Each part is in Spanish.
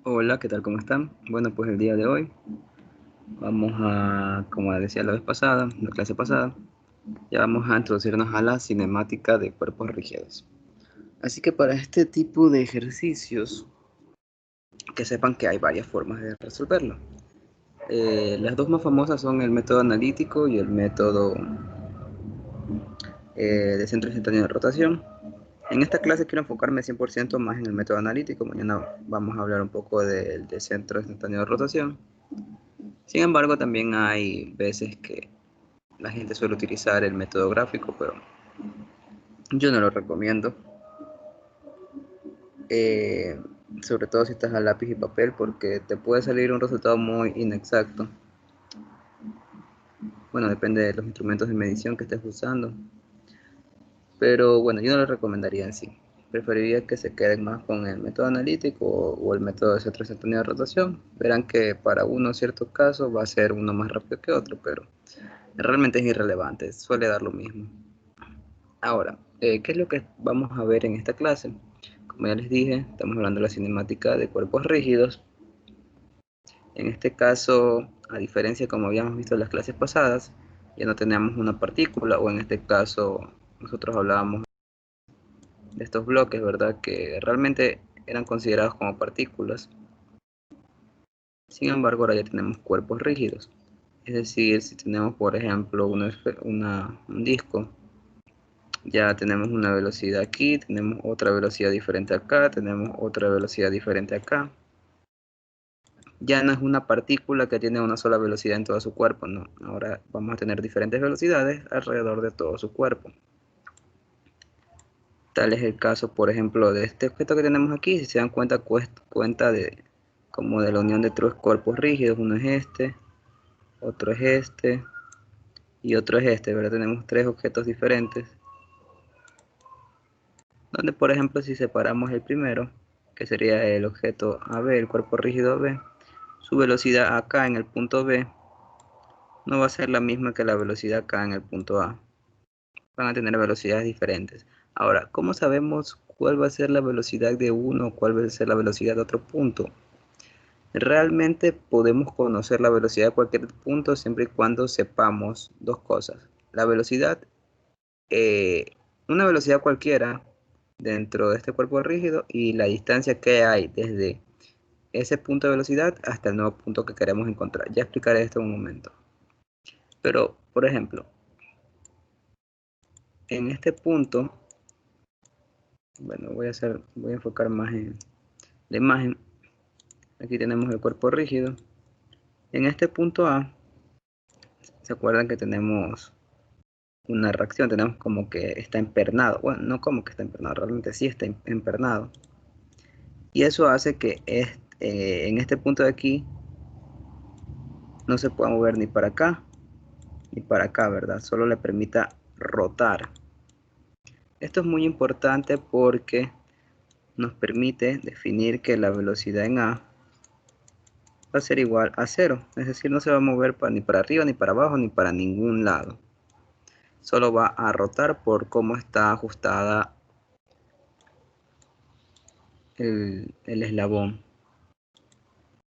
Hola, ¿qué tal? ¿Cómo están? Bueno, pues el día de hoy vamos a, como decía la vez pasada, la clase pasada, ya vamos a introducirnos a la cinemática de cuerpos rígidos. Así que para este tipo de ejercicios, que sepan que hay varias formas de resolverlo. Las dos más famosas son el método analítico y el método de centro instantáneo de rotación. En esta clase quiero enfocarme 100% más en el método analítico. Mañana vamos a hablar un poco del de centro instantáneo de rotación. Sin embargo, también hay veces que la gente suele utilizar el método gráfico, pero yo no lo recomiendo. Eh, Sobre todo si estás a lápiz y papel, porque te puede salir un resultado muy inexacto. Bueno, depende de los instrumentos de medición que estés usando. Pero bueno, yo no lo recomendaría en sí. Preferiría que se queden más con el método analítico o el método de centro instantáneo de rotación. Verán que para uno ciertos casos va a ser uno más rápido que otro, pero realmente es irrelevante, suele dar lo mismo. Ahora, ¿qué es lo que vamos a ver en esta clase? Como ya les dije, estamos hablando de la cinemática de cuerpos rígidos. En este caso, a diferencia como habíamos visto en las clases pasadas, ya no tenemos una partícula, o en este caso nosotros hablábamos de estos bloques, ¿verdad? Que realmente eran considerados como partículas. Sin embargo, ahora ya tenemos cuerpos rígidos. Es decir, si tenemos, por ejemplo, un disco, ya tenemos una velocidad aquí, tenemos otra velocidad diferente acá, tenemos otra velocidad diferente acá. Ya no es una partícula que tiene una sola velocidad en todo su cuerpo, no. Ahora vamos a tener diferentes velocidades alrededor de todo su cuerpo. Tal es el caso, por ejemplo, de este objeto que tenemos aquí. Si se dan cuenta de como de la unión de tres cuerpos rígidos. Uno es este, otro es este y otro es este, ¿verdad? Tenemos tres objetos diferentes. Donde, por ejemplo, si separamos el primero, que sería el objeto AB, el cuerpo rígido B, su velocidad acá en el punto B no va a ser la misma que la velocidad acá en el punto A. Van a tener velocidades diferentes. Ahora, ¿cómo sabemos cuál va a ser la velocidad de uno o cuál va a ser la velocidad de otro punto? Realmente podemos conocer la velocidad de cualquier punto siempre y cuando sepamos dos cosas. La velocidad, eh, una velocidad cualquiera dentro de este cuerpo rígido y la distancia que hay desde ese punto de velocidad hasta el nuevo punto que queremos encontrar. Ya explicaré esto en un momento. Pero, por ejemplo, en este punto, bueno, voy a enfocar más en la imagen. Aquí tenemos el cuerpo rígido. En este punto A, ¿se acuerdan que tenemos una reacción? Tenemos como que está empernado. Bueno, no como que está empernado, realmente sí está empernado. Y eso hace que en este punto de aquí no se pueda mover ni para acá ni para acá, ¿verdad? Solo le permita rotar. Esto es muy importante porque nos permite definir que la velocidad en A va a ser igual a cero, es decir, no se va a mover ni para arriba, ni para abajo, ni para ningún lado. Solo va a rotar por cómo está ajustada el eslabón.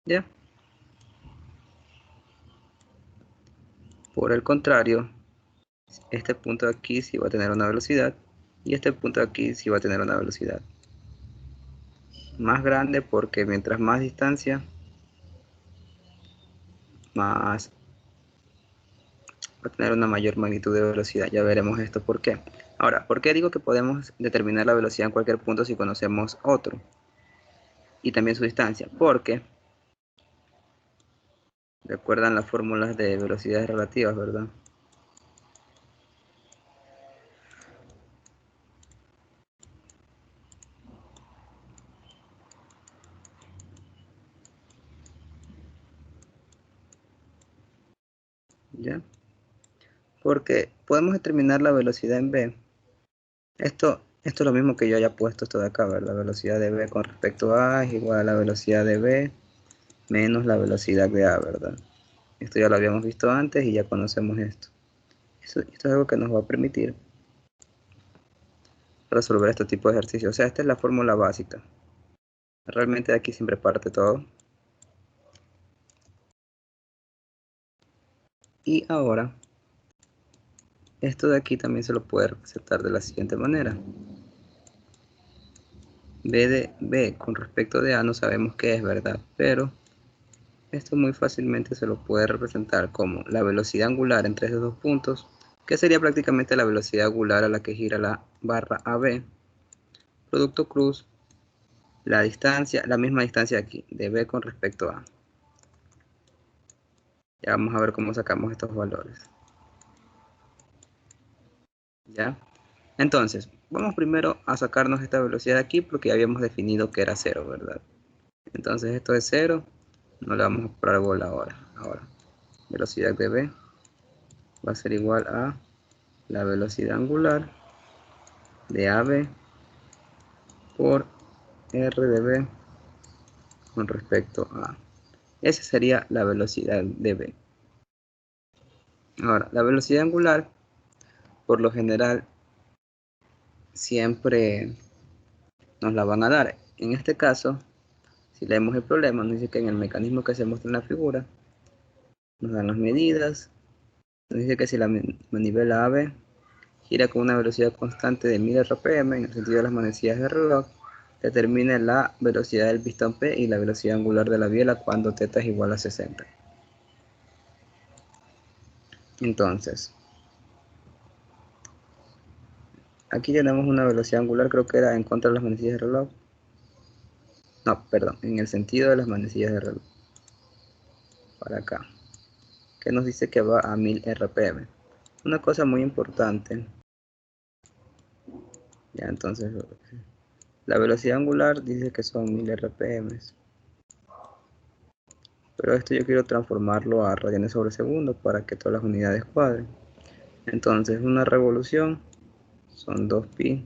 ¿Ya? Por el contrario, este punto de aquí sí va a tener una velocidad y este punto de aquí sí va a tener una velocidad más grande porque mientras más distancia, más va a tener una mayor magnitud de velocidad. Ya veremos esto por qué. Ahora, ¿por qué digo que podemos determinar la velocidad en cualquier punto si conocemos otro? Y también su distancia. Porque recuerdan las fórmulas de velocidades relativas, ¿verdad? ¿Ya? Porque podemos determinar la velocidad en v. Esto es lo mismo que yo haya puesto esto de acá, ¿verdad? La velocidad de v con respecto a es igual a la velocidad de v menos la velocidad de a, ¿verdad? Esto ya lo habíamos visto antes y ya conocemos esto. Esto es algo que nos va a permitir resolver este tipo de ejercicios. O sea, esta es la fórmula básica. Realmente de aquí siempre parte todo. Y ahora, esto de aquí también se lo puede representar de la siguiente manera. B con respecto de A no sabemos qué es, ¿verdad? Pero esto muy fácilmente se lo puede representar como la velocidad angular entre esos dos puntos, que sería prácticamente la velocidad angular a la que gira la barra AB, producto cruz, la distancia, la misma distancia aquí, de B con respecto a A. Ya vamos a ver cómo sacamos estos valores. ¿Ya? Entonces, vamos primero a sacarnos esta velocidad de aquí porque ya habíamos definido que era 0, ¿verdad? Entonces esto es 0, no le vamos a parar bola ahora. Velocidad de B va a ser igual a la velocidad angular de AB por R de B con respecto a A. Esa sería la velocidad de B. Ahora, la velocidad angular, por lo general, siempre nos la van a dar. En este caso, si leemos el problema, nos dice que en el mecanismo que se muestra en la figura, nos dan las medidas, nos dice que si la manivela AB gira con una velocidad constante de 1000 RPM en el sentido de las manecillas del reloj, determine la velocidad del pistón P y la velocidad angular de la biela cuando θ es igual a 60. Entonces, aquí tenemos una velocidad angular, creo que era en contra de las manecillas del reloj. No, perdón, en el sentido de las manecillas del reloj. Para acá. Que nos dice que va a 1000 RPM. Una cosa muy importante. Ya, entonces, la velocidad angular dice que son 1000 RPM. Pero esto yo quiero transformarlo a radianes sobre segundo para que todas las unidades cuadren. Entonces, una revolución son 2pi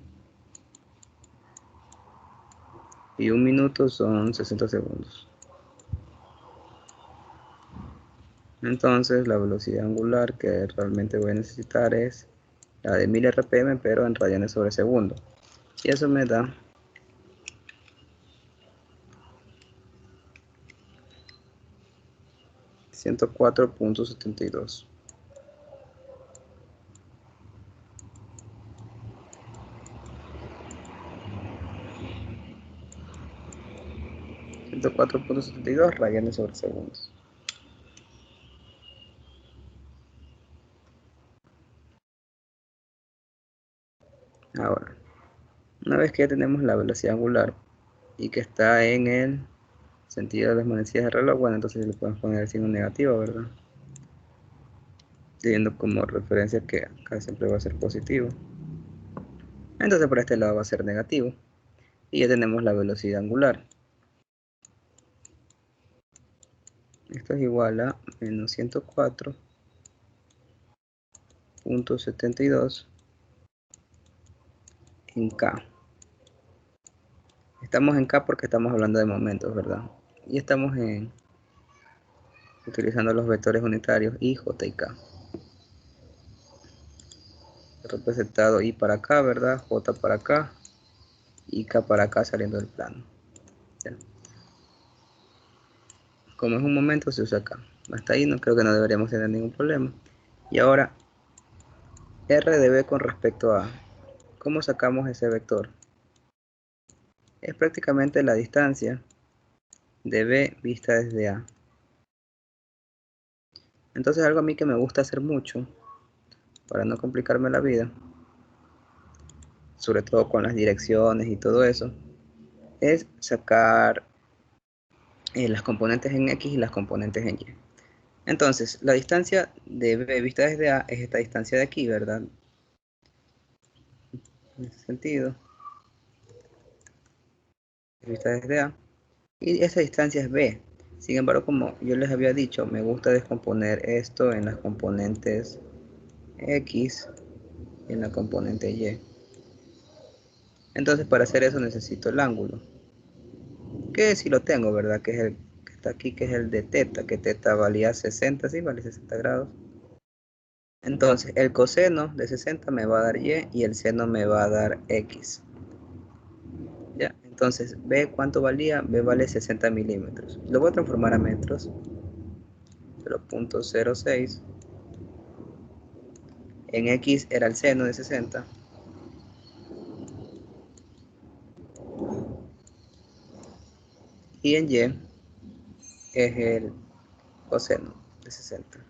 y un minuto son 60 segundos. Entonces, la velocidad angular que realmente voy a necesitar es la de 1000 RPM, pero en radianes sobre segundo. Y eso me da 104.72. 104.72 radianes sobre segundos. Ahora, una vez que ya tenemos la velocidad angular y que está en el sentido de las manecillas del reloj, bueno, entonces le podemos poner el signo negativo, ¿verdad? Teniendo como referencia que acá siempre va a ser positivo. Entonces por este lado va a ser negativo. Y ya tenemos la velocidad angular. Esto es igual a menos 104.72 en K. Estamos en K porque estamos hablando de momentos, ¿verdad? Y estamos utilizando los vectores unitarios I, J y K. Representado I para acá, ¿verdad? J para acá y K para acá saliendo del plano. ¿Ya? Como es un momento, se usa acá. Hasta ahí no creo que no deberíamos tener ningún problema. Y ahora, R de B con respecto a, ¿cómo sacamos ese vector? Es prácticamente la distancia de B vista desde A. Entonces algo a mí que me gusta hacer mucho, para no complicarme la vida, sobre todo con las direcciones y todo eso, es sacar las componentes en X y las componentes en Y. Entonces, la distancia de B vista desde A es esta distancia de aquí, ¿verdad? En ese sentido, vista desde A. Y esa distancia es B. Sin embargo, como yo les había dicho, me gusta descomponer esto en las componentes X y en la componente Y. Entonces, para hacer eso necesito el ángulo. Que si lo tengo, ¿verdad? Que es el que está aquí, que es el de θ, que θ valía 60, sí, vale 60 grados. Entonces, el coseno de 60 me va a dar Y y el seno me va a dar X. ¿Ya? Entonces, B, ¿cuánto valía? B vale 60 milímetros. Lo voy a transformar a metros. 0.06. En X era el seno de 60. Y en Y es el coseno de 60.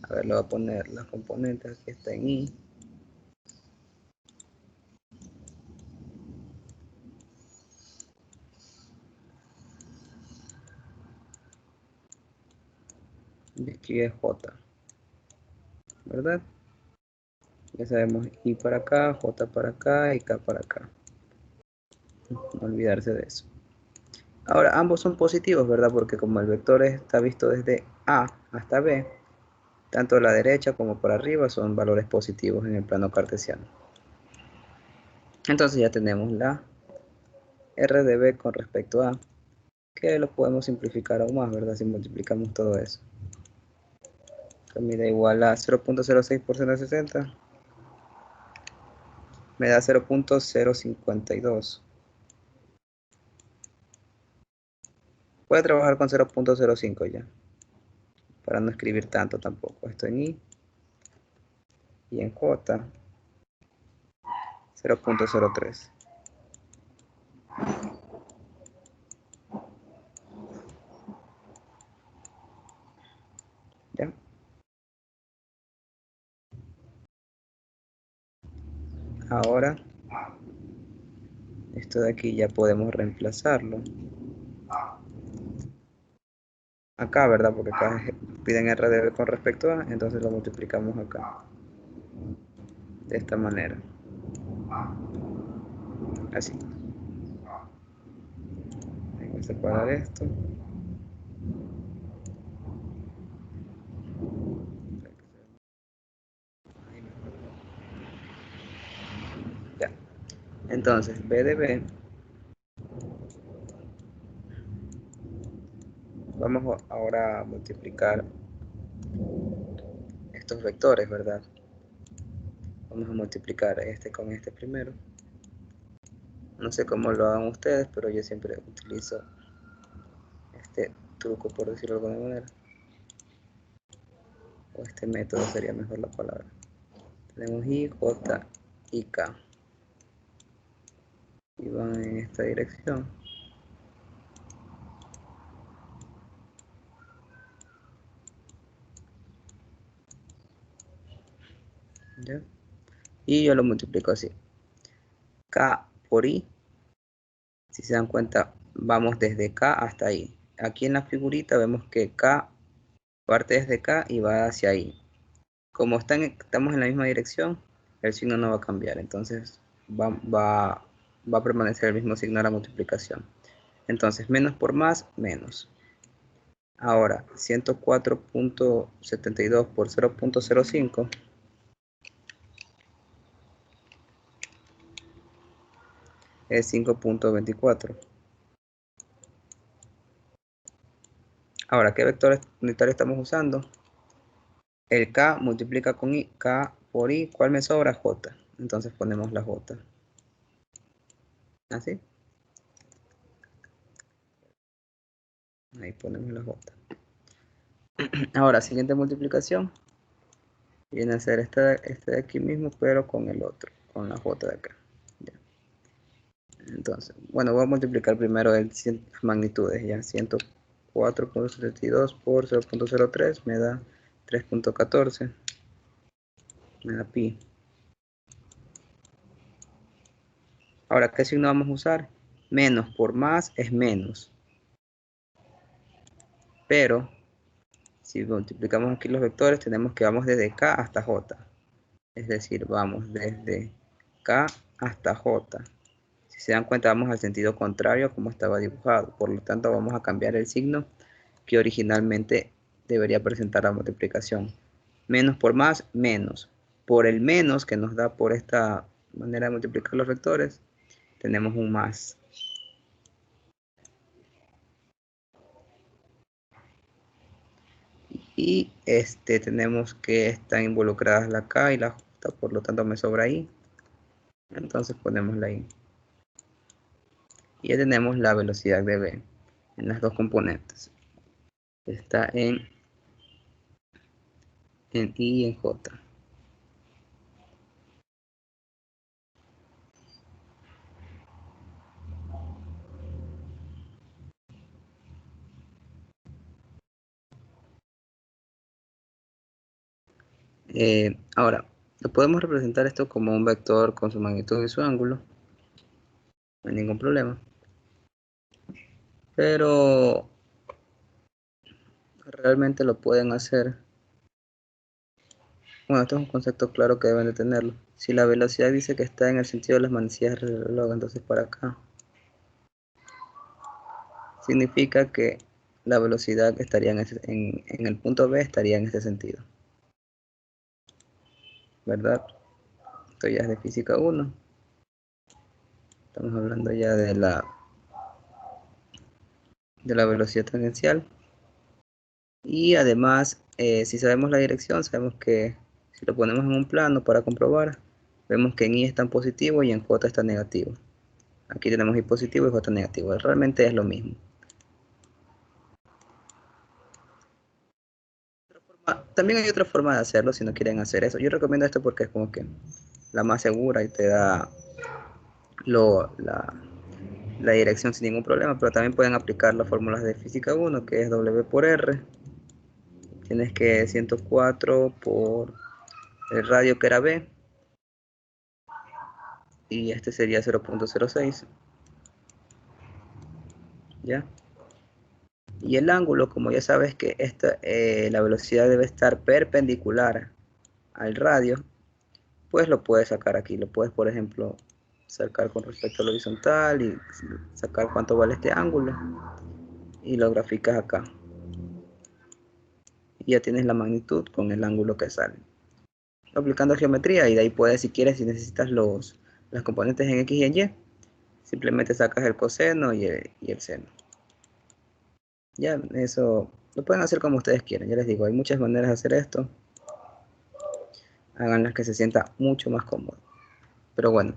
A ver, le voy a poner las componentes. Aquí está en Y. Y aquí es J, ¿verdad? Ya sabemos I para acá, J para acá y K para acá. No olvidarse de eso. Ahora, ambos son positivos, ¿verdad? Porque como el vector está visto desde A hasta B, tanto a la derecha como para arriba son valores positivos en el plano cartesiano. Entonces ya tenemos la R de B con respecto a, que lo podemos simplificar aún más, ¿verdad? Si multiplicamos todo eso. Que me da igual a 0.06 por seno de 60. Me da 0.052. Voy a trabajar con 0.05 ya, para no escribir tanto tampoco. Esto en I y en J 0.03. ¿Ya? Ahora, esto de aquí ya podemos reemplazarlo. Acá, ¿verdad? Porque acá piden RDB con respecto a, entonces lo multiplicamos acá. De esta manera. Así. Voy a separar esto. Ya. Entonces, B de B. Vamos ahora a multiplicar estos vectores, ¿verdad? Vamos a multiplicar este con este primero. No sé cómo lo hagan ustedes, pero yo siempre utilizo este truco, por decirlo de alguna manera. O este método sería mejor la palabra. Tenemos I, J y K. Y van en esta dirección. ¿Ya? Y yo lo multiplico así. K por I. Si se dan cuenta, vamos desde K hasta I. Aquí en la figurita vemos que K parte desde K y va hacia I. Como estamos en la misma dirección, el signo no va a cambiar. Entonces va a permanecer el mismo signo de la multiplicación. Entonces, menos por más, menos. Ahora, 104.72 por 0.05 es 5.24. Ahora, ¿qué vector unitario estamos usando? El K multiplica con I, K por I, ¿cuál me sobra? J. Entonces ponemos la J. ¿Así? Ahí ponemos la J. Ahora, siguiente multiplicación. Viene a ser este de aquí mismo, pero con el otro, con la J de acá. Ya. Entonces, bueno, voy a multiplicar primero las magnitudes, ya. 104.72 por 0.03 me da 3.14, me da pi. Ahora, ¿qué signo vamos a usar? Menos por más es menos. Pero, si multiplicamos aquí los vectores, tenemos que vamos desde K hasta J. Es decir, vamos desde K hasta J. Si se dan cuenta, vamos al sentido contrario a como estaba dibujado. Por lo tanto, vamos a cambiar el signo que originalmente debería presentar la multiplicación. Menos por más, menos. Por el menos que nos da por esta manera de multiplicar los vectores, tenemos un más. Y tenemos que están involucradas la K y la J, por lo tanto me sobra ahí. Entonces ponemos la I. Y ya tenemos la velocidad de V en las dos componentes. Está en I y en J. Ahora, lo podemos representar esto como un vector con su magnitud y su ángulo. No hay ningún problema. Pero realmente lo pueden hacer. Bueno, esto es un concepto claro que deben de tenerlo. Si la velocidad dice que está en el sentido de las manecillas del reloj, entonces para acá significa que la velocidad estaría en el punto B, estaría en este sentido, ¿verdad? Esto ya es de física 1. Estamos hablando ya de la velocidad tangencial. Y además, si sabemos la dirección, sabemos que si lo ponemos en un plano para comprobar, vemos que en I está en positivo y en J está negativo. Aquí tenemos I positivo y J negativo. Realmente es lo mismo. También hay otra forma de hacerlo si no quieren hacer eso. Yo recomiendo esto porque es como que la más segura y te da la dirección sin ningún problema, pero también pueden aplicar las fórmulas de física 1, que es W por R. Tienes que 104 por el radio que era B, y este sería 0.06, ¿ya? Y el ángulo, como ya sabes que la velocidad debe estar perpendicular al radio, pues lo puedes sacar aquí. Lo puedes, por ejemplo, sacar con respecto al horizontal y sacar cuánto vale este ángulo y lo graficas acá. Y ya tienes la magnitud con el ángulo que sale. Aplicando geometría, y de ahí puedes, si quieres, si necesitas las componentes en X y en Y, simplemente sacas el coseno y el seno. Ya, eso lo pueden hacer como ustedes quieran. Ya les digo, hay muchas maneras de hacer esto. Hagan las que se sienta mucho más cómodo. Pero bueno,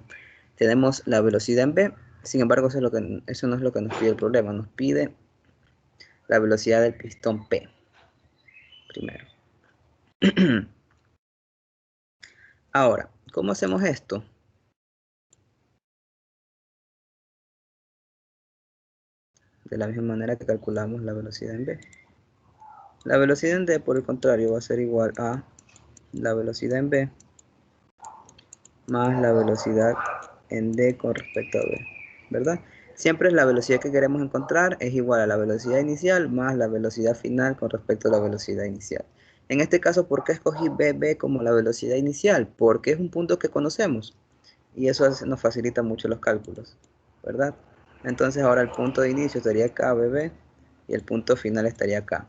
tenemos la velocidad en B. Sin embargo, eso no es lo que nos pide el problema. Nos pide la velocidad del pistón P primero. Ahora, ¿cómo hacemos esto? De la misma manera que calculamos la velocidad en B. La velocidad en D, por el contrario, va a ser igual a la velocidad en B más la velocidad en D con respecto a B, ¿verdad? Siempre la velocidad que queremos encontrar es igual a la velocidad inicial más la velocidad final con respecto a la velocidad inicial. En este caso, ¿por qué escogí BB como la velocidad inicial? Porque es un punto que conocemos y eso nos facilita mucho los cálculos, ¿verdad? Entonces ahora el punto de inicio estaría acá, BB, y el punto final estaría acá.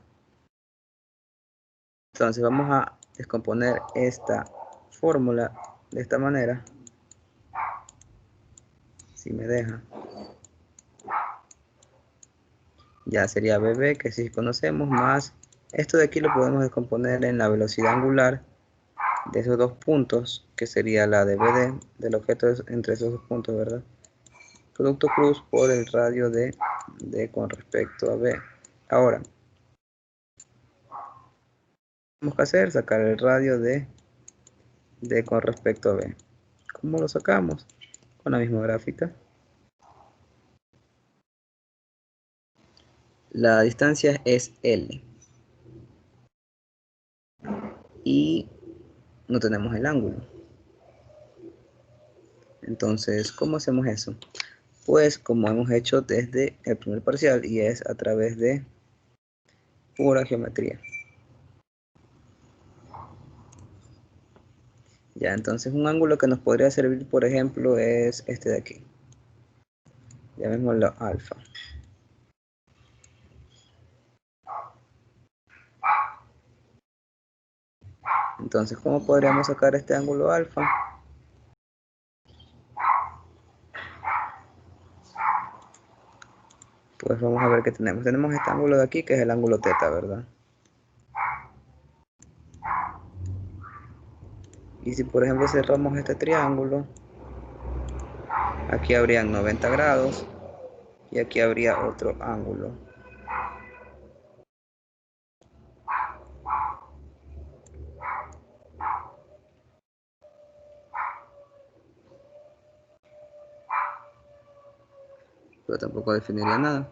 Entonces vamos a descomponer esta fórmula de esta manera, si me deja. Ya sería BB, que sí conocemos, más esto de aquí lo podemos descomponer en la velocidad angular de esos dos puntos, que sería la de BD del objeto entre esos dos puntos, ¿verdad? Producto cruz por el radio de D con respecto a B. Ahora, tenemos que hacer, sacar el radio de D con respecto a B. ¿Cómo lo sacamos? Con la misma gráfica. La distancia es L. Y no tenemos el ángulo. Entonces, ¿cómo hacemos eso? Pues como hemos hecho desde el primer parcial, y es a través de pura geometría. Ya, entonces un ángulo que nos podría servir, por ejemplo, es este de aquí. Llamémoslo alfa. Entonces, ¿cómo podríamos sacar este ángulo alfa? Pues vamos a ver qué tenemos. Tenemos este ángulo de aquí, que es el ángulo teta, ¿verdad? Y si, por ejemplo, cerramos este triángulo, Aquí habrían 90 grados y aquí habría otro ángulo. Pero tampoco definiría nada.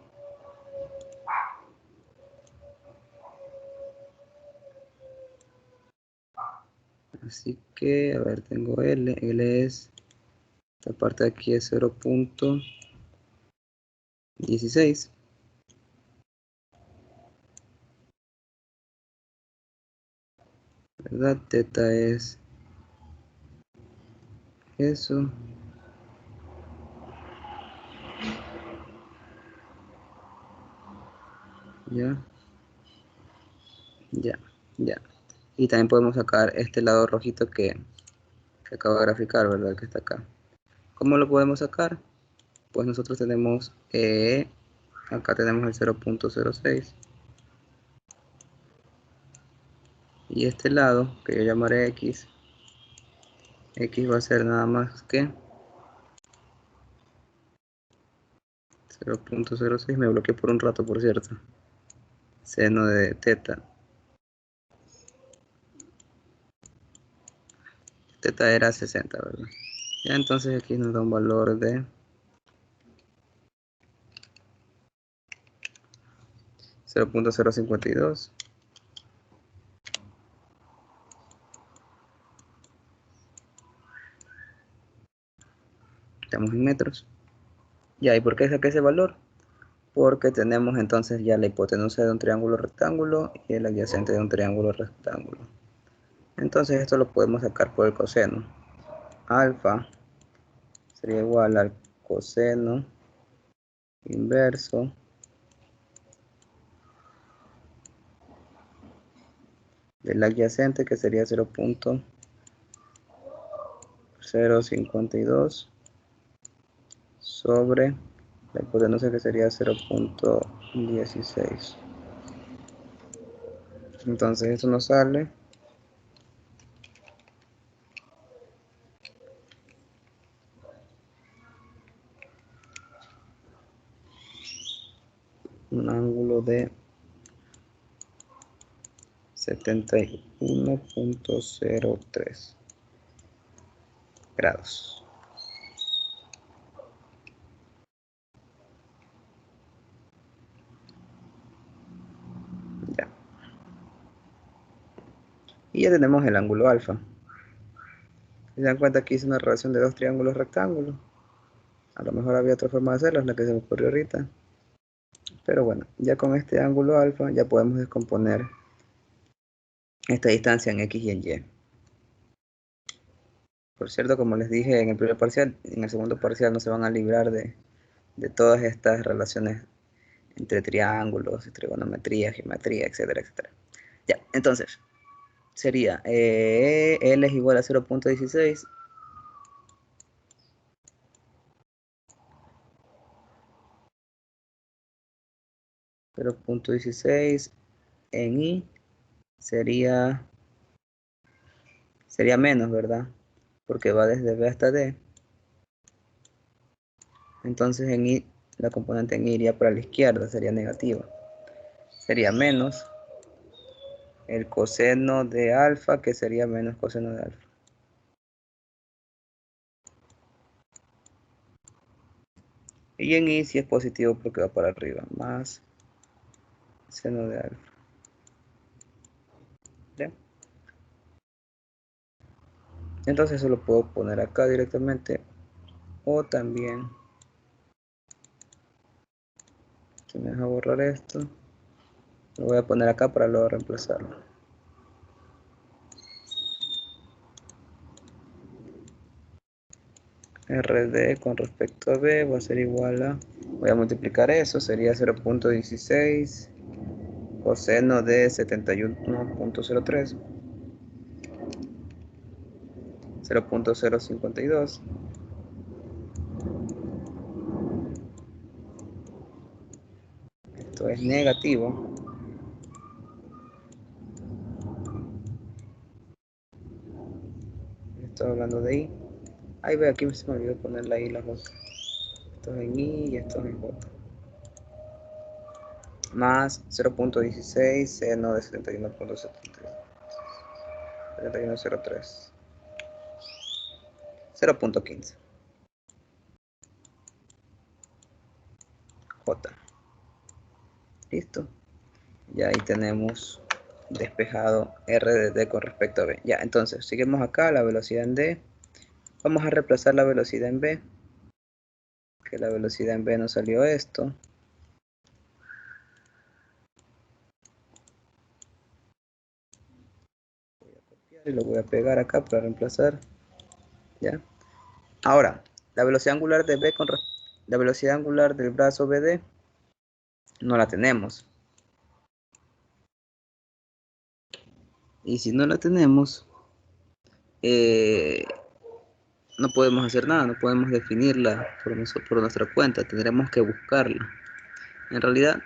Así que, a ver, tengo L. L es, esta parte de aquí es 0.16. ¿Verdad? Teta es eso. Ya. Ya. Ya. Y también podemos sacar este lado rojito que acabo de graficar, ¿verdad? Que está acá. ¿Cómo lo podemos sacar? Pues nosotros tenemos, acá tenemos el 0.06. Y este lado, que yo llamaré X, X va a ser nada más que 0.06. Me bloqueé por un rato, por cierto. Seno de teta. Teta era 60, ¿verdad? Ya, entonces aquí nos da un valor de 0.052. Estamos en metros. Ya, ¿y por qué saqué ese valor? Porque tenemos entonces ya la hipotenusa de un triángulo rectángulo y el adyacente de un triángulo rectángulo. Entonces esto lo podemos sacar por el coseno. Alfa sería igual al coseno inverso del adyacente, que sería 0.052 sobre la hipotenusa, que sería 0.16. Entonces esto nos sale un ángulo de 71.03 grados. Ya. Y ya tenemos el ángulo alfa. Si se dan cuenta, aquí hice una relación de dos triángulos rectángulos. A lo mejor había otra forma de hacerlo, es la que se me ocurrió ahorita. Pero bueno, ya con este ángulo alfa ya podemos descomponer esta distancia en X y en Y. Por cierto, como les dije en el primer parcial, en el segundo parcial no se van a librar de todas estas relaciones entre triángulos, trigonometría, geometría, etcétera, etcétera. Ya, entonces, sería L es igual a 0.16 0.16 en I sería menos, ¿verdad? Porque va desde B hasta D. Entonces en I, la componente en I iría para la izquierda, sería negativa. Sería menos el coseno de alfa, que sería menos coseno de alfa. Y en I sí es positivo porque va para arriba, más seno de alfa. ¿Ya? Entonces eso lo puedo poner acá directamente, o también, si me deja borrar esto, lo voy a poner acá para luego reemplazarlo. RD con respecto a B va a ser igual a, voy a multiplicar eso, sería 0.16 coseno de 71.03, 0.052, esto es negativo, estoy hablando de I, Ahí ve, aquí se me olvidó ponerle ahí la J. Esto es en I y esto es en J. Más 0.16 seno de 71.03. 0.15. J. Listo. Ya ahí tenemos despejado R de D con respecto a B. Ya, entonces, seguimos acá, la velocidad en D. Vamos a reemplazar la velocidad en B. Que la velocidad en B nos salió esto. Voy a copiar y lo voy a pegar acá para reemplazar. Ya. Ahora, la velocidad angular de B con la velocidad angular del brazo BD no la tenemos. Y si no la tenemos, no podemos hacer nada, no podemos definirla por nuestra cuenta, tendremos que buscarla. En realidad,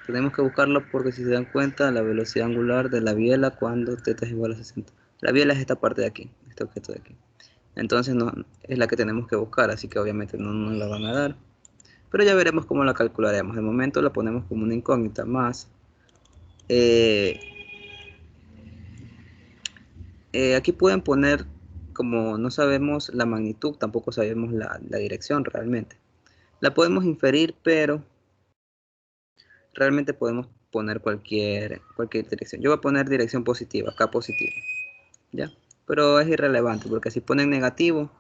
tenemos que buscarla porque si se dan cuenta, la velocidad angular de la biela cuando θ es igual a 60. La biela es esta parte de aquí, este objeto de aquí. Entonces no, es la que tenemos que buscar, así que obviamente no nos la van a dar. Pero ya veremos cómo la calcularemos. De momento la ponemos como una incógnita más. Aquí pueden poner, como no sabemos la magnitud, tampoco sabemos la dirección realmente. La podemos inferir, pero realmente podemos poner cualquier dirección. Yo voy a poner dirección positiva, acá positiva, ¿ya? Pero es irrelevante, porque si ponen negativo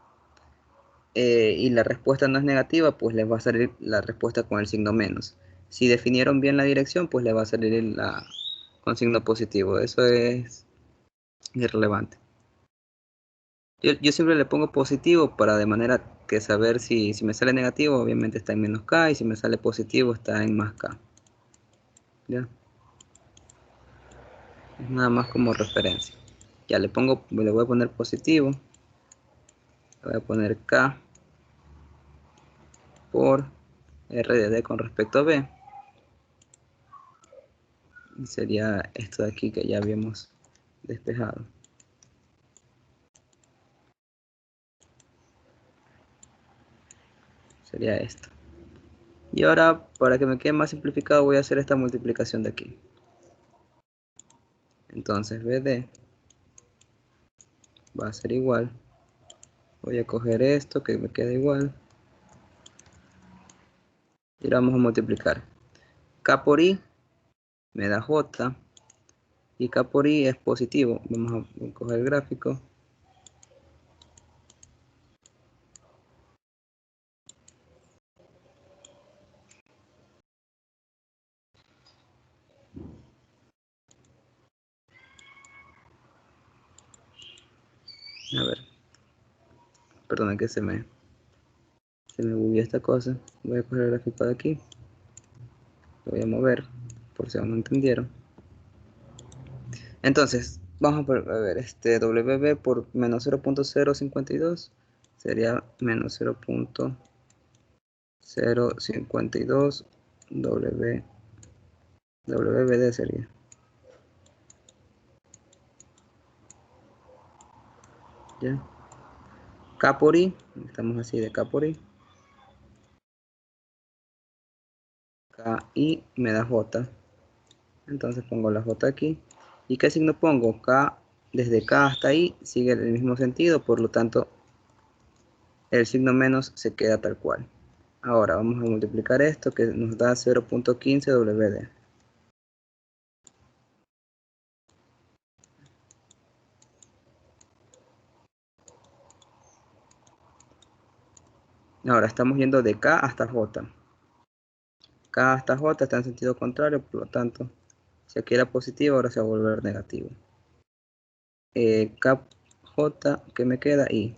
y la respuesta no es negativa, pues les va a salir la respuesta con el signo menos. Si definieron bien la dirección, pues les va a salir con signo positivo. Eso es irrelevante. Yo siempre le pongo positivo para de manera que saber si me sale negativo, obviamente está en menos K, y si me sale positivo está en más K. ¿Ya? Es nada más como referencia. Ya le voy a poner positivo. Le voy a poner K por R de D con respecto a B. Y sería esto de aquí que ya habíamos despejado. Sería esto. Y ahora, para que me quede más simplificado, voy a hacer esta multiplicación de aquí. Entonces BD va a ser igual. Voy a coger esto que me queda igual. Y lo vamos a multiplicar. K por I me da J. Y K por I es positivo. Vamos a coger el gráfico. A ver. Perdona que se me movió esta cosa. Voy a coger el gráfico de aquí. Lo voy a mover. Por si aún no entendieron. Entonces, vamos a ver, WB por menos 0.052 sería menos 0.052 WBD sería. ¿Ya? K por I, estamos así de K por I. KI me da J. Entonces pongo la J aquí. ¿Y qué signo pongo? K, desde K hasta I sigue el mismo sentido, por lo tanto el signo menos se queda tal cual. Ahora vamos a multiplicar esto que nos da 0.15 WD. Ahora estamos yendo de K hasta J. K hasta J está en sentido contrario, por lo tanto, si aquí era positivo, ahora se va a volver negativo. KJ, ¿qué me queda? I.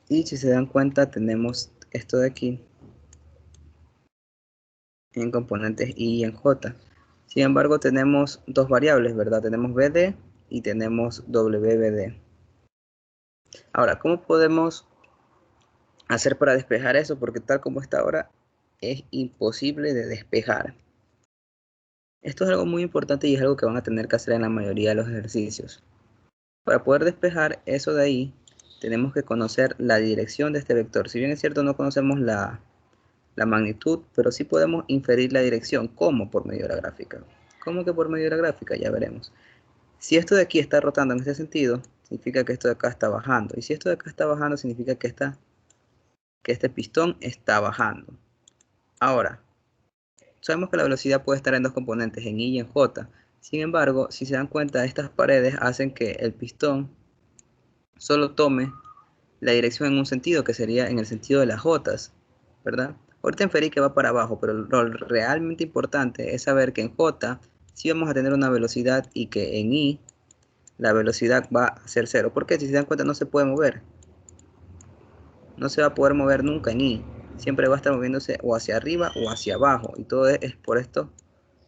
Y si se dan cuenta, tenemos esto de aquí en componentes I y en J. Sin embargo, tenemos dos variables, ¿verdad? Tenemos BD y tenemos WBD. Ahora, ¿cómo podemos hacer para despejar eso? Porque tal como está ahora, es imposible de despejar. Esto es algo muy importante y es algo que van a tener que hacer en la mayoría de los ejercicios. Para poder despejar eso de ahí, tenemos que conocer la dirección de este vector. Si bien es cierto, no conocemos la magnitud, pero sí podemos inferir la dirección. ¿Cómo? Por medio de la gráfica. ¿Cómo que por medio de la gráfica? Ya veremos. Si esto de aquí está rotando en este sentido, significa que esto de acá está bajando. Y si esto de acá está bajando, significa que este pistón está bajando. Ahora, sabemos que la velocidad puede estar en dos componentes, en I y en J. Sin embargo, si se dan cuenta, estas paredes hacen que el pistón solo tome la dirección en un sentido, que sería en el sentido de las Jotas, ¿verdad? Ahorita inferí que va para abajo, pero lo realmente importante es saber que en J sí vamos a tener una velocidad y que en I la velocidad va a ser cero. Porque si se dan cuenta no se puede mover. No se va a poder mover nunca en I. Siempre va a estar moviéndose o hacia arriba o hacia abajo. Y todo es por esto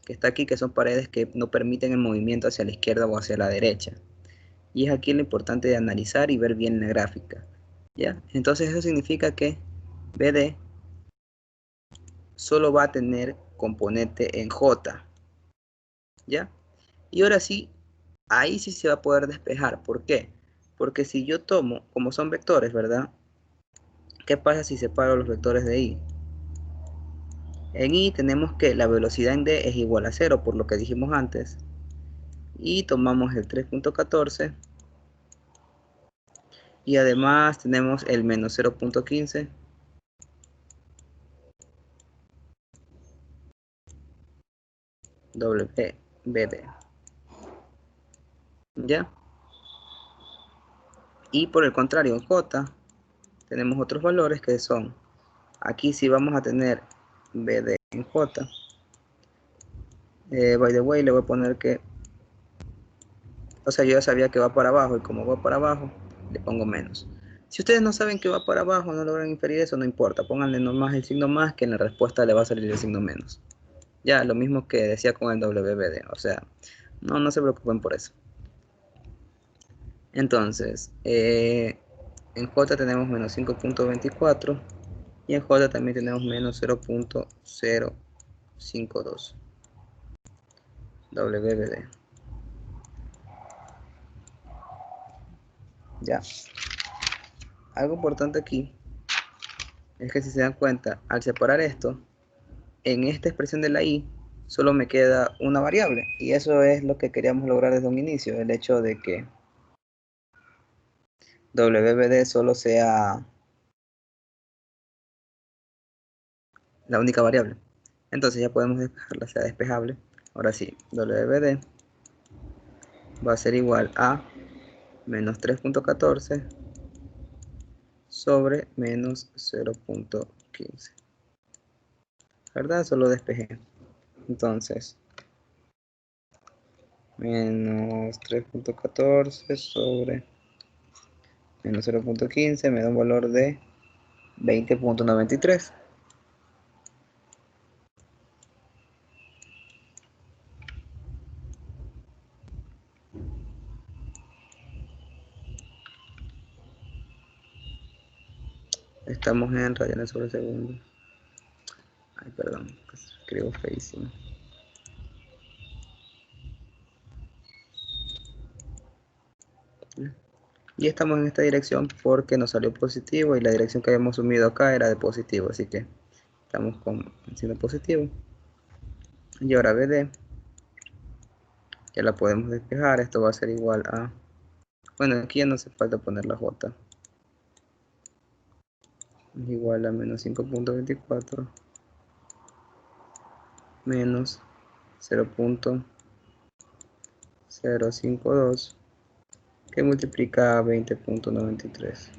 que está aquí, que son paredes que no permiten el movimiento hacia la izquierda o hacia la derecha. Y es aquí lo importante de analizar y ver bien la gráfica. ¿Ya? Entonces eso significa que BD solo va a tener componente en J. ¿Ya? Y ahora sí, ahí sí se va a poder despejar. ¿Por qué? Porque si yo tomo, como son vectores, ¿verdad? ¿Qué pasa si separo los vectores de I? En I tenemos que la velocidad en D es igual a 0, por lo que dijimos antes. Y tomamos el 3.14. Y además tenemos el menos 0.15. WBD. ¿Ya? Y por el contrario, en J tenemos otros valores que son, aquí sí vamos a tener BD en J. By the way, le voy a poner que, o sea, yo ya sabía que va para abajo y como va para abajo, le pongo menos. Si ustedes no saben que va para abajo, no logran inferir eso, no importa, pónganle nomás el signo más, que en la respuesta le va a salir el signo menos. Ya, lo mismo que decía con el WBD, o sea, no se preocupen por eso. Entonces, en J tenemos menos 5.24 y en J también tenemos menos 0.052 WBD. Ya, algo importante aquí es que si se dan cuenta, al separar esto, en esta expresión de la I solo me queda una variable y eso es lo que queríamos lograr desde un inicio, el hecho de que WBD solo sea la única variable. Entonces ya podemos despejarla, sea despejable. Ahora sí, WBD va a ser igual a menos 3.14 sobre menos 0.15. ¿Verdad? Solo despejé. Entonces, menos 3.14 sobre menos 0.15 me da un valor de 20.93. Estamos en radianes sobre segundo. Ay, perdón, escribo feísimo. Y estamos en esta dirección porque nos salió positivo y la dirección que habíamos sumido acá era de positivo, así que estamos con signo positivo. Y ahora BD, ya la podemos despejar, esto va a ser igual a, bueno, aquí ya no hace falta poner la J, es igual a menos 5.24 menos 0.052 que multiplica a 20.93.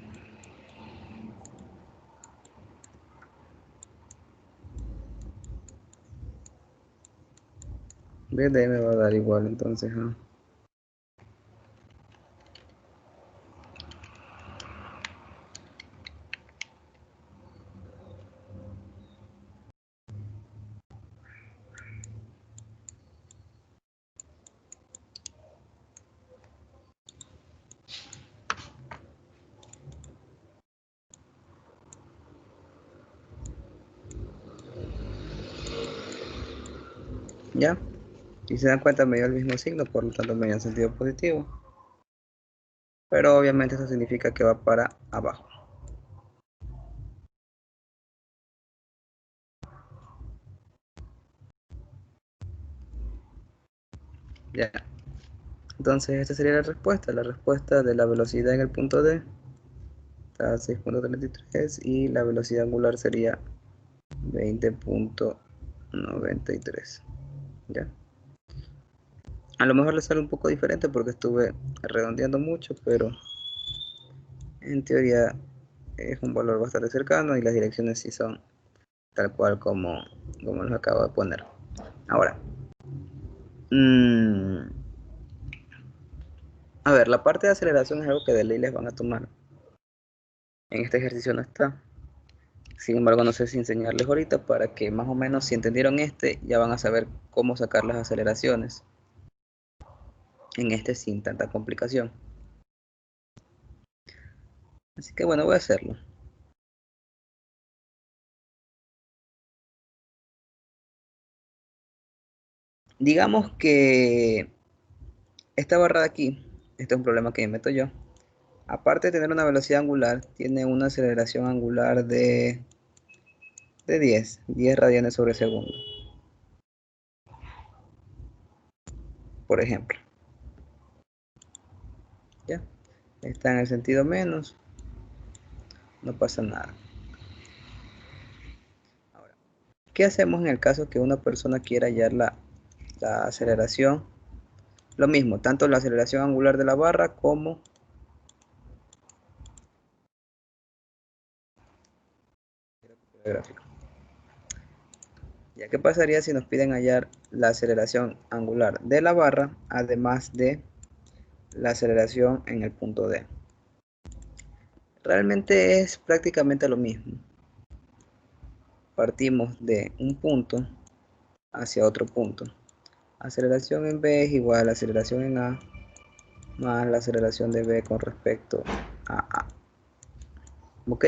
BD me va a dar igual entonces a ¿ya? Y se dan cuenta me dio el mismo signo, por lo tanto me dio sentido positivo. pero obviamente eso significa que va para abajo. Ya. Entonces esta sería la respuesta. La respuesta de la velocidad en el punto D está a 6.33 y la velocidad angular sería 20.93. ¿Ya? A lo mejor le sale un poco diferente porque estuve redondeando mucho, pero en teoría es un valor bastante cercano y las direcciones sí son tal cual como los acabo de poner. Ahora, a ver, la parte de aceleración es algo que de ley les van a tomar. En este ejercicio no está. Sin embargo, no sé si enseñarles ahorita para que más o menos si entendieron este, ya van a saber cómo sacar las aceleraciones en este sin tanta complicación. Así que bueno, voy a hacerlo. Digamos que esta barra de aquí, este es un problema que me meto yo. Aparte de tener una velocidad angular, tiene una aceleración angular de 10 radianes sobre segundo, por ejemplo. ¿Ya? Está en el sentido menos, no pasa nada. Ahora, ¿qué hacemos en el caso que una persona quiera hallar la aceleración? Lo mismo, tanto la aceleración angular de la barra como el gráfico. ¿Ya qué pasaría si nos piden hallar la aceleración angular de la barra, además de la aceleración en el punto D? Realmente es prácticamente lo mismo. Partimos de un punto hacia otro punto. Aceleración en B es igual a aceleración en A más la aceleración de B con respecto a A. ¿Ok?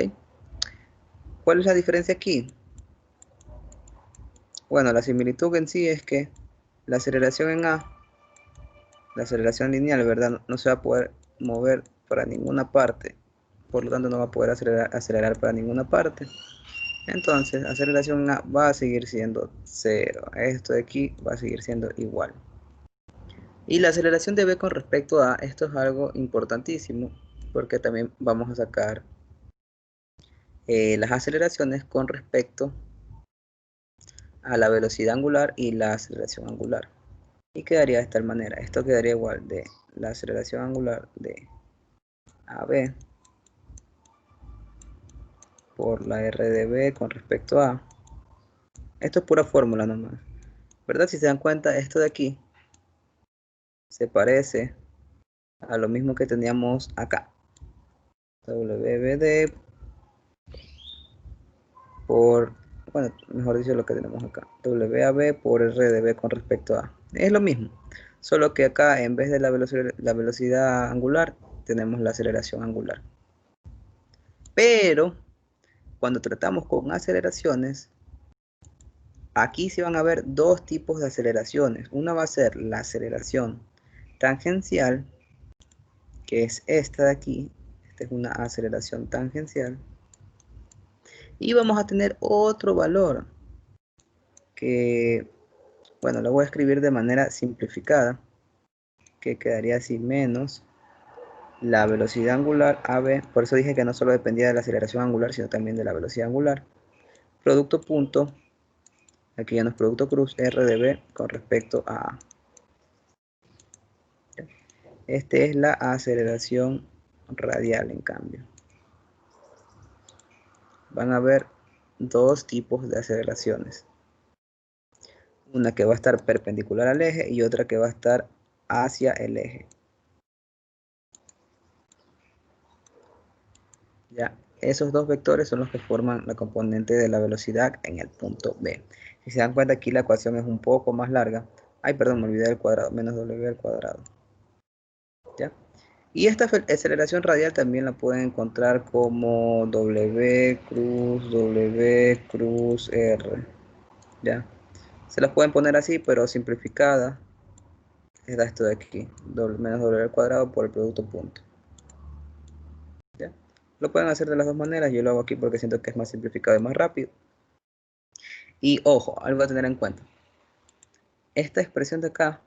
¿Cuál es la diferencia aquí? Bueno, la similitud en sí es que la aceleración en A, la aceleración lineal, ¿verdad? No se va a poder mover para ninguna parte. Por lo tanto, no va a poder acelerar para ninguna parte. Entonces, aceleración en A va a seguir siendo 0. Esto de aquí va a seguir siendo igual. Y la aceleración de B con respecto a, esto es algo importantísimo, porque también vamos a sacar las aceleraciones con respecto a la velocidad angular y la aceleración angular. Y quedaría de tal manera. Esto quedaría igual de la aceleración angular de AB por la R de B con respecto a. Esto es pura fórmula nomás. ¿Verdad? Si se dan cuenta, esto de aquí se parece a lo mismo que teníamos acá. WBD por, bueno, mejor dicho lo que tenemos acá. WAB por R de B con respecto a. Es lo mismo. Solo que acá en vez de la velocidad angular, tenemos la aceleración angular. Pero cuando tratamos con aceleraciones, aquí se van a ver dos tipos de aceleraciones. Una va a ser la aceleración tangencial, que es esta de aquí. Esta es una aceleración tangencial. Y vamos a tener otro valor que, bueno, lo voy a escribir de manera simplificada, que quedaría así menos la velocidad angular AB. Por eso dije que no solo dependía de la aceleración angular, sino también de la velocidad angular. Producto punto, aquí ya no es producto cruz, R de B con respecto a A. Esta es la aceleración radial, en cambio. Van a haber dos tipos de aceleraciones. Una que va a estar perpendicular al eje y otra que va a estar hacia el eje. Ya, esos dos vectores son los que forman la componente de la velocidad en el punto B. Si se dan cuenta, aquí la ecuación es un poco más larga. Ay, perdón, me olvidé del cuadrado, menos w al cuadrado. ¿Ya? Y esta aceleración radial también la pueden encontrar como W cruz R. ¿Ya? Se las pueden poner así, pero simplificada. Es esto de aquí, menos w al cuadrado por el producto punto. Lo pueden hacer de las dos maneras. Yo lo hago aquí porque siento que es más simplificado y más rápido. Y ojo, algo a tener en cuenta. Esta expresión de acá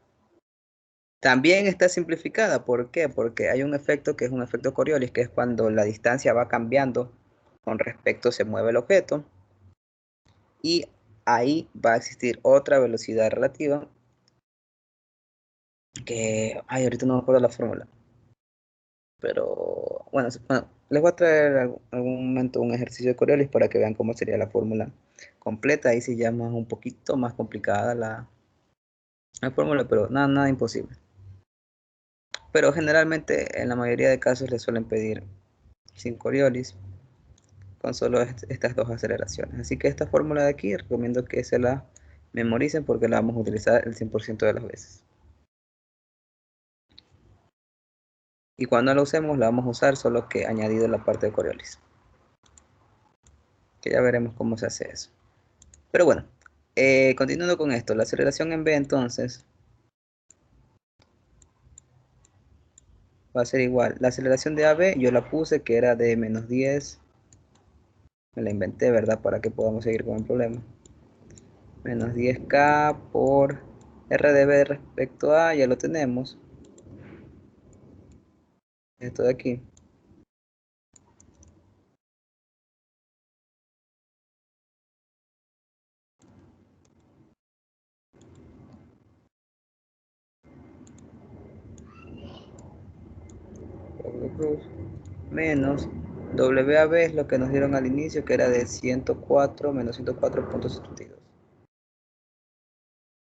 también está simplificada. ¿Por qué? Porque hay un efecto que es un efecto Coriolis, que es cuando la distancia va cambiando con respecto se mueve el objeto. Y ahí va a existir otra velocidad relativa que, ay, ahorita no me acuerdo la fórmula. Pero bueno, les voy a traer algún momento un ejercicio de Coriolis para que vean cómo sería la fórmula completa. Ahí sí ya más un poquito más complicada la fórmula, pero nada imposible. Pero generalmente en la mayoría de casos les suelen pedir sin Coriolis con solo estas dos aceleraciones. Así que esta fórmula de aquí recomiendo que se la memoricen porque la vamos a utilizar el 100% de las veces. Y cuando la usemos la vamos a usar solo que añadido la parte de Coriolis. Que ya veremos cómo se hace eso. Pero bueno, continuando con esto, la aceleración en B entonces va a ser igual. La aceleración de AB yo la puse que era de menos 10. Me la inventé, ¿verdad? Para que podamos seguir con el problema. Menos 10K por R de B respecto a, ya lo tenemos. Esto de aquí. Menos WAB es lo que nos dieron al inicio, que era de 104 menos 104.72.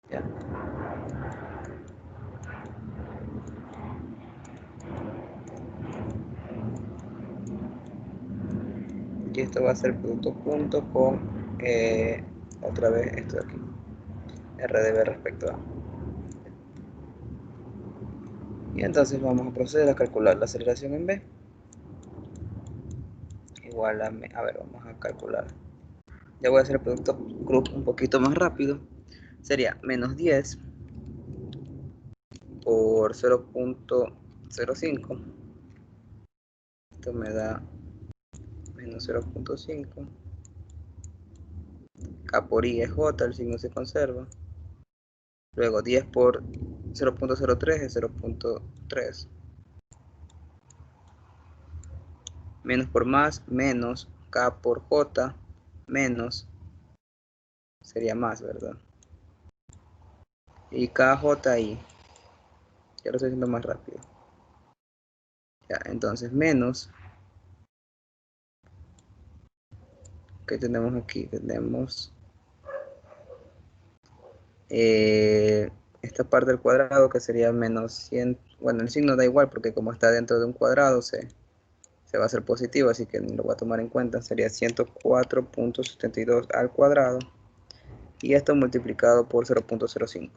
¿Ya? Y esto va a ser producto punto con otra vez esto de aquí. RDB respecto a. Y entonces vamos a proceder a calcular la aceleración en B. Igual a ver, vamos a calcular. Ya voy a hacer el producto group un poquito más rápido. Sería menos 10 por 0.05. Esto me da menos 0.5. K por I es J, el signo se conserva. Luego 10 por 0.03 es 0.3. Menos por más, menos K por J, menos, sería más, ¿verdad? Y KJI, ya lo estoy haciendo más rápido. Ya, entonces menos, ¿qué tenemos aquí? Tenemos esta parte del cuadrado que sería menos 100. Bueno, el signo da igual porque como está dentro de un cuadrado se va a hacer positivo, así que ni lo voy a tomar en cuenta. Sería 104.72 al cuadrado. Y esto multiplicado por 0.05.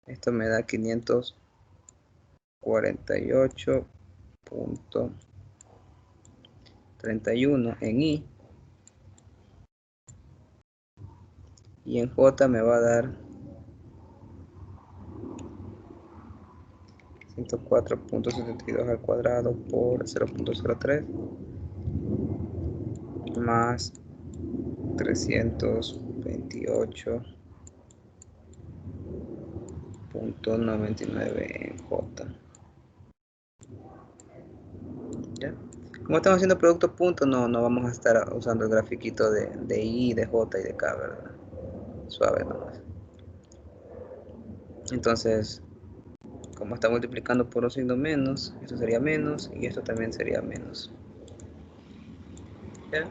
Esto me da 548.31 en I. Y en J me va a dar 104.72 al cuadrado por 0.03 más 328.99 en J. ¿Ya? Como estamos haciendo producto punto, no vamos a estar usando el grafiquito de I, de J y de K, ¿verdad? Suave nomás. Entonces, como está multiplicando por un signo menos, esto sería menos y esto también sería menos. ¿Ya?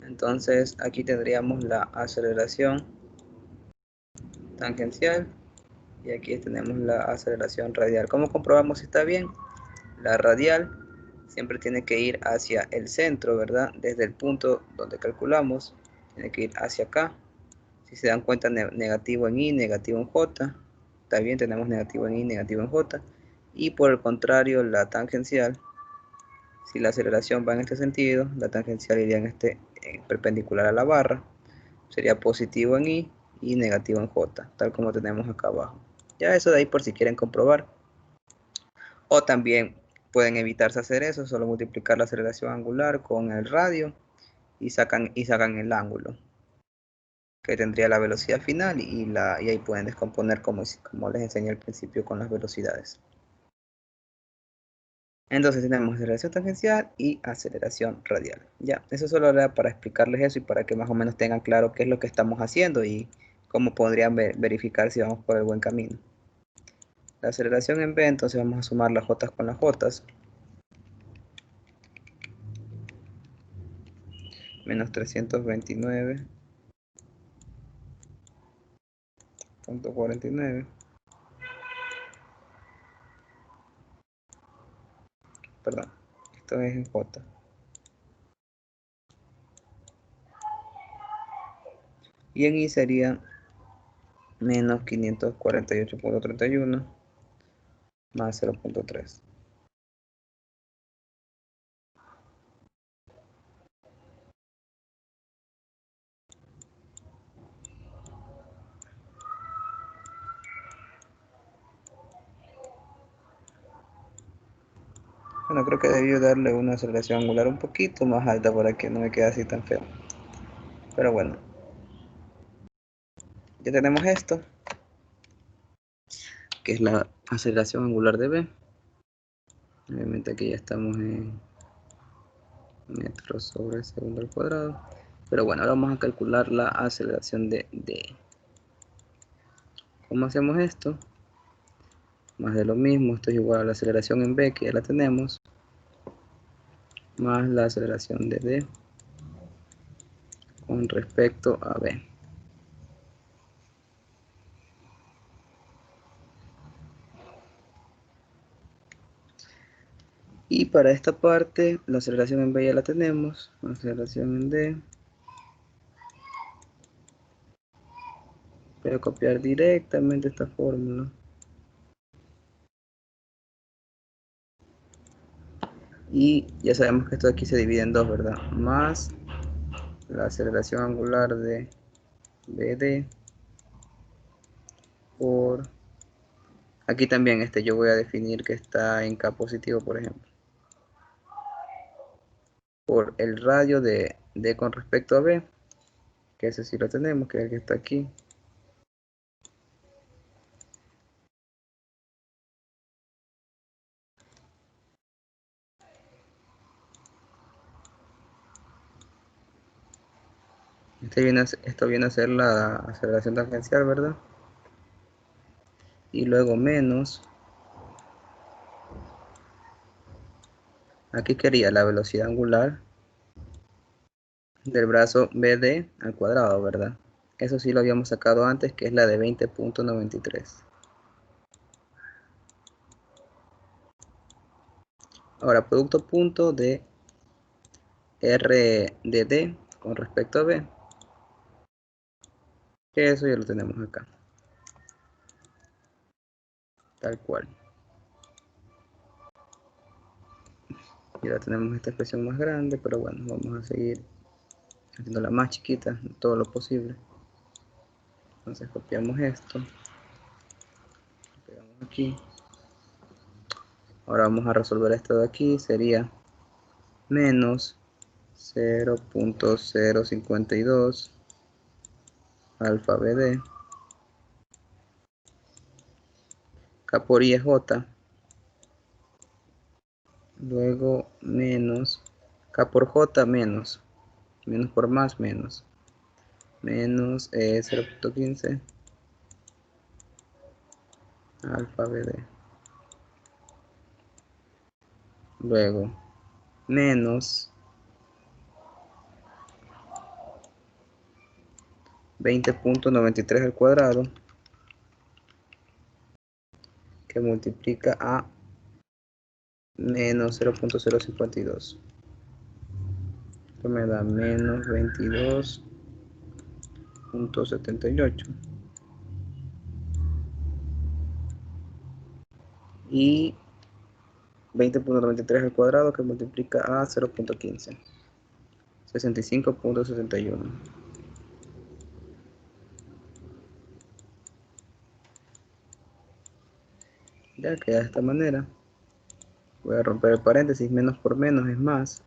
Entonces aquí tendríamos la aceleración tangencial y aquí tenemos la aceleración radial. ¿Cómo comprobamos si está bien? La radial siempre tiene que ir hacia el centro, ¿verdad? Desde el punto donde calculamos, tiene que ir hacia acá. Si se dan cuenta, negativo en I, negativo en J. También tenemos negativo en I, negativo en J. Y por el contrario, la tangencial, si la aceleración va en este sentido, la tangencial iría en perpendicular a la barra. Sería positivo en I y negativo en J, tal como tenemos acá abajo. Ya eso de ahí por si quieren comprobar. O también pueden evitarse hacer eso, solo multiplicar la aceleración angular con el radio y sacan el ángulo, que tendría la velocidad final y ahí pueden descomponer como les enseñé al principio con las velocidades. Entonces tenemos aceleración tangencial y aceleración radial. Ya, eso solo era para explicarles eso y para que más o menos tengan claro qué es lo que estamos haciendo y cómo podrían verificar si vamos por el buen camino. La aceleración en V, entonces vamos a sumar las J con las J. Menos 329.49. Perdón, esto es en J. Y en I sería menos 548.31 más 0.3. Bueno, creo que debió darle una aceleración angular un poquito más alta para que no me quede así tan feo. Pero bueno, ya tenemos esto, que es la aceleración angular de B. Obviamente aquí ya estamos en metros sobre segundo al cuadrado. Pero bueno, ahora vamos a calcular la aceleración de D. ¿Cómo hacemos esto? Más de lo mismo, esto es igual a la aceleración en B, que ya la tenemos, más la aceleración de D con respecto a B. Y para esta parte, la aceleración en B ya la tenemos, la aceleración en D. Voy a copiar directamente esta fórmula. Y ya sabemos que esto de aquí se divide en dos, ¿verdad? Más la aceleración angular de BD por... Aquí también yo voy a definir que está en K positivo, por ejemplo. Por el radio de D con respecto a B, que ese sí lo tenemos, que es el que está aquí. Esto viene a ser la aceleración tangencial, ¿verdad? Y luego menos, aquí quería la velocidad angular del brazo BD al cuadrado, ¿verdad? Eso sí lo habíamos sacado antes, que es la de 20.93. Ahora, producto punto de R de D con respecto a B, que eso ya lo tenemos acá, tal cual. Y ahora tenemos esta expresión más grande, pero bueno, vamos a seguir haciéndola más chiquita, todo lo posible. Entonces copiamos esto, pegamos aquí. Ahora vamos a resolver esto de aquí, sería menos 0.052 alfa BD, K por I es J, luego menos K por J menos por más menos 0.15 alfa BD, luego menos 20.93 al cuadrado, que multiplica a menos 0.052. Esto me da menos 22.78. Y 20.93 al cuadrado, que multiplica a 0.15. 65.71. Ya queda de esta manera. Voy a romper el paréntesis, menos por menos es más.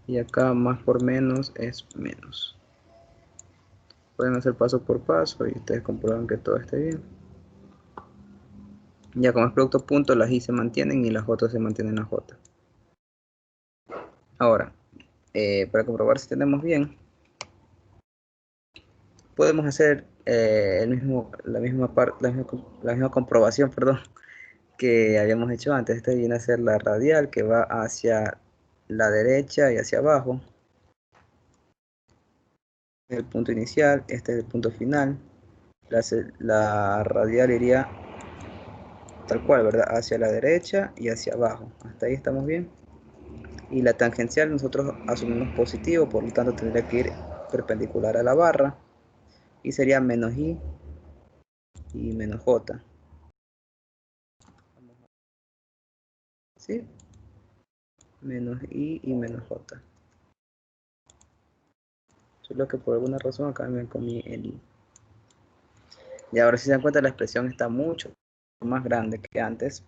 Y acá más por menos es menos. Pueden hacer paso por paso y ustedes comprueban que todo esté bien. Ya como es producto punto, las i se mantienen y las j se mantienen las j. Ahora, para comprobar si tenemos bien, podemos hacer la misma comprobación, perdón, que habíamos hecho antes. Esta viene a ser la radial que va hacia la derecha y hacia abajo. El punto inicial, este es el punto final. La radial iría tal cual, ¿verdad? Hacia la derecha y hacia abajo. Hasta ahí estamos bien. Y la tangencial nosotros asumimos positivo, por lo tanto tendría que ir perpendicular a la barra. Y sería menos i y menos j. ¿Sí? Menos i y menos j. Solo que por alguna razón acá me comí el i. Y ahora si se dan cuenta la expresión está mucho más grande que antes.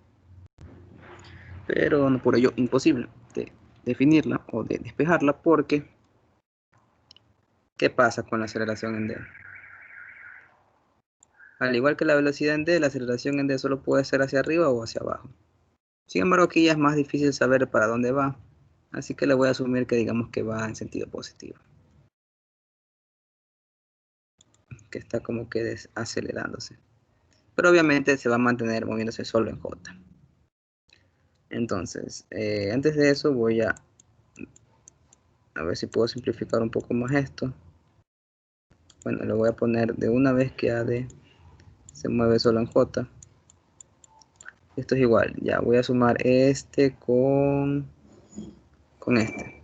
Pero no por ello imposible de definirla o de despejarla, porque ¿qué pasa con la aceleración en d? Al igual que la velocidad en d, la aceleración en d solo puede ser hacia arriba o hacia abajo. Sin embargo, aquí ya es más difícil saber para dónde va, así que le voy a asumir que digamos que va en sentido positivo, que está como que desacelerándose. Pero obviamente se va a mantener moviéndose solo en j. Entonces, antes de eso voy a ver si puedo simplificar un poco más esto. Bueno, le voy a poner de una vez que AD se mueve solo en j. Esto es igual, ya voy a sumar este con este.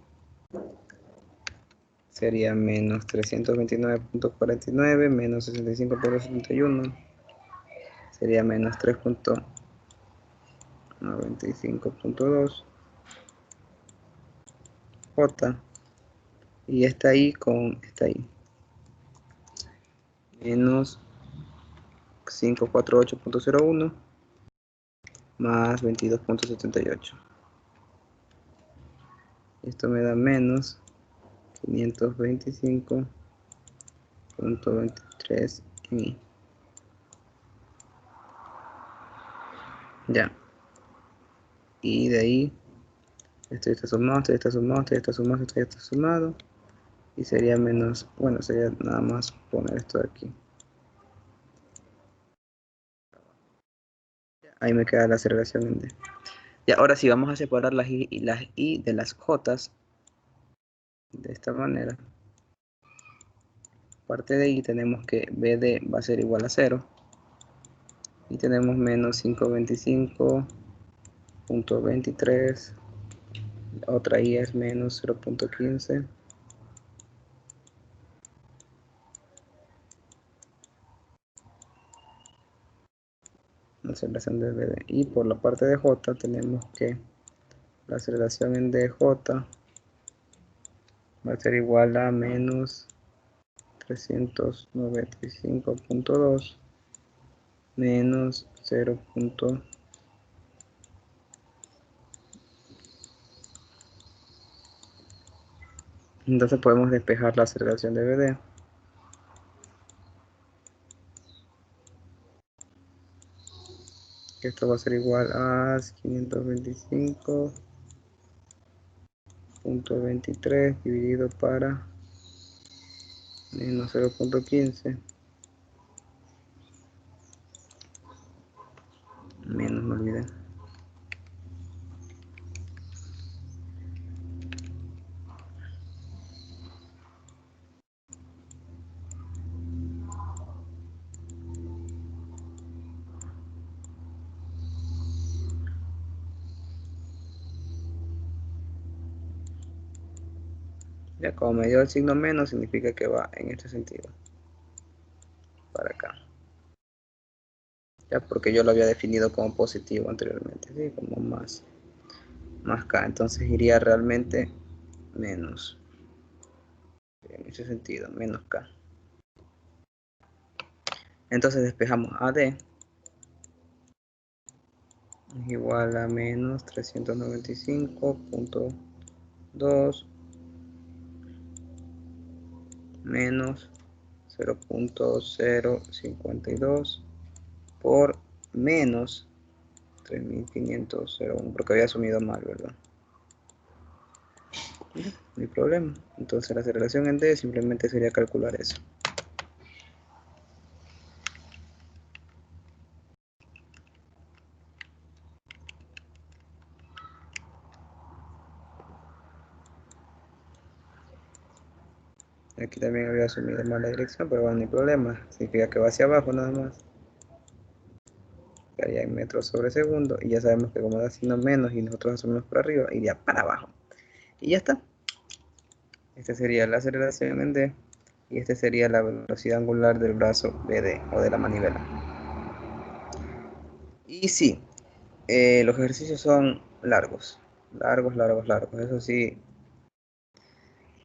Sería menos 329.49 menos 65.71. Sería menos 3.95.2 j. Y está ahí con esta ahí. Menos 548.01 más 22.78. Esto me da menos 525.23 en i. Ya. Y de ahí, esto está sumado, esto está sumado, esto está sumado, esto está sumado. Y sería menos, bueno, sería nada más poner esto de aquí. Ahí me queda la aceleración en D. Y ahora sí, vamos a separar las I de las J de esta manera. Parte de I tenemos que BD va a ser igual a 0. Y tenemos menos 525.23. Otra I es menos 0.15. La aceleración de BD. Y por la parte de J tenemos que la aceleración en DJ va a ser igual a menos 395.2 menos 0. Entonces podemos despejar la aceleración de BD. Esto va a ser igual a 525.23 dividido para menos 0.15 menos, me olvidé. Ya como me dio el signo menos, significa que va en este sentido, para acá. Ya porque yo lo había definido como positivo anteriormente, ¿sí? Como más K. Entonces iría realmente menos. En ese sentido, menos K. Entonces despejamos AD. es igual a menos 395.2 menos 0.052 por menos 3501, porque había asumido mal, ¿verdad? No hay problema. Entonces la aceleración en D simplemente sería calcular eso. Aquí también había asumido mal la dirección, pero bueno, no hay problema. Significa que va hacia abajo nada más. Estaría en metros sobre segundo. Y ya sabemos que como da signo menos y nosotros asumimos por arriba, iría para abajo. Y ya está. Esta sería la aceleración en D. Y esta sería la velocidad angular del brazo BD o de la manivela. Y sí, los ejercicios son largos. Largos, largos, largos. Eso sí,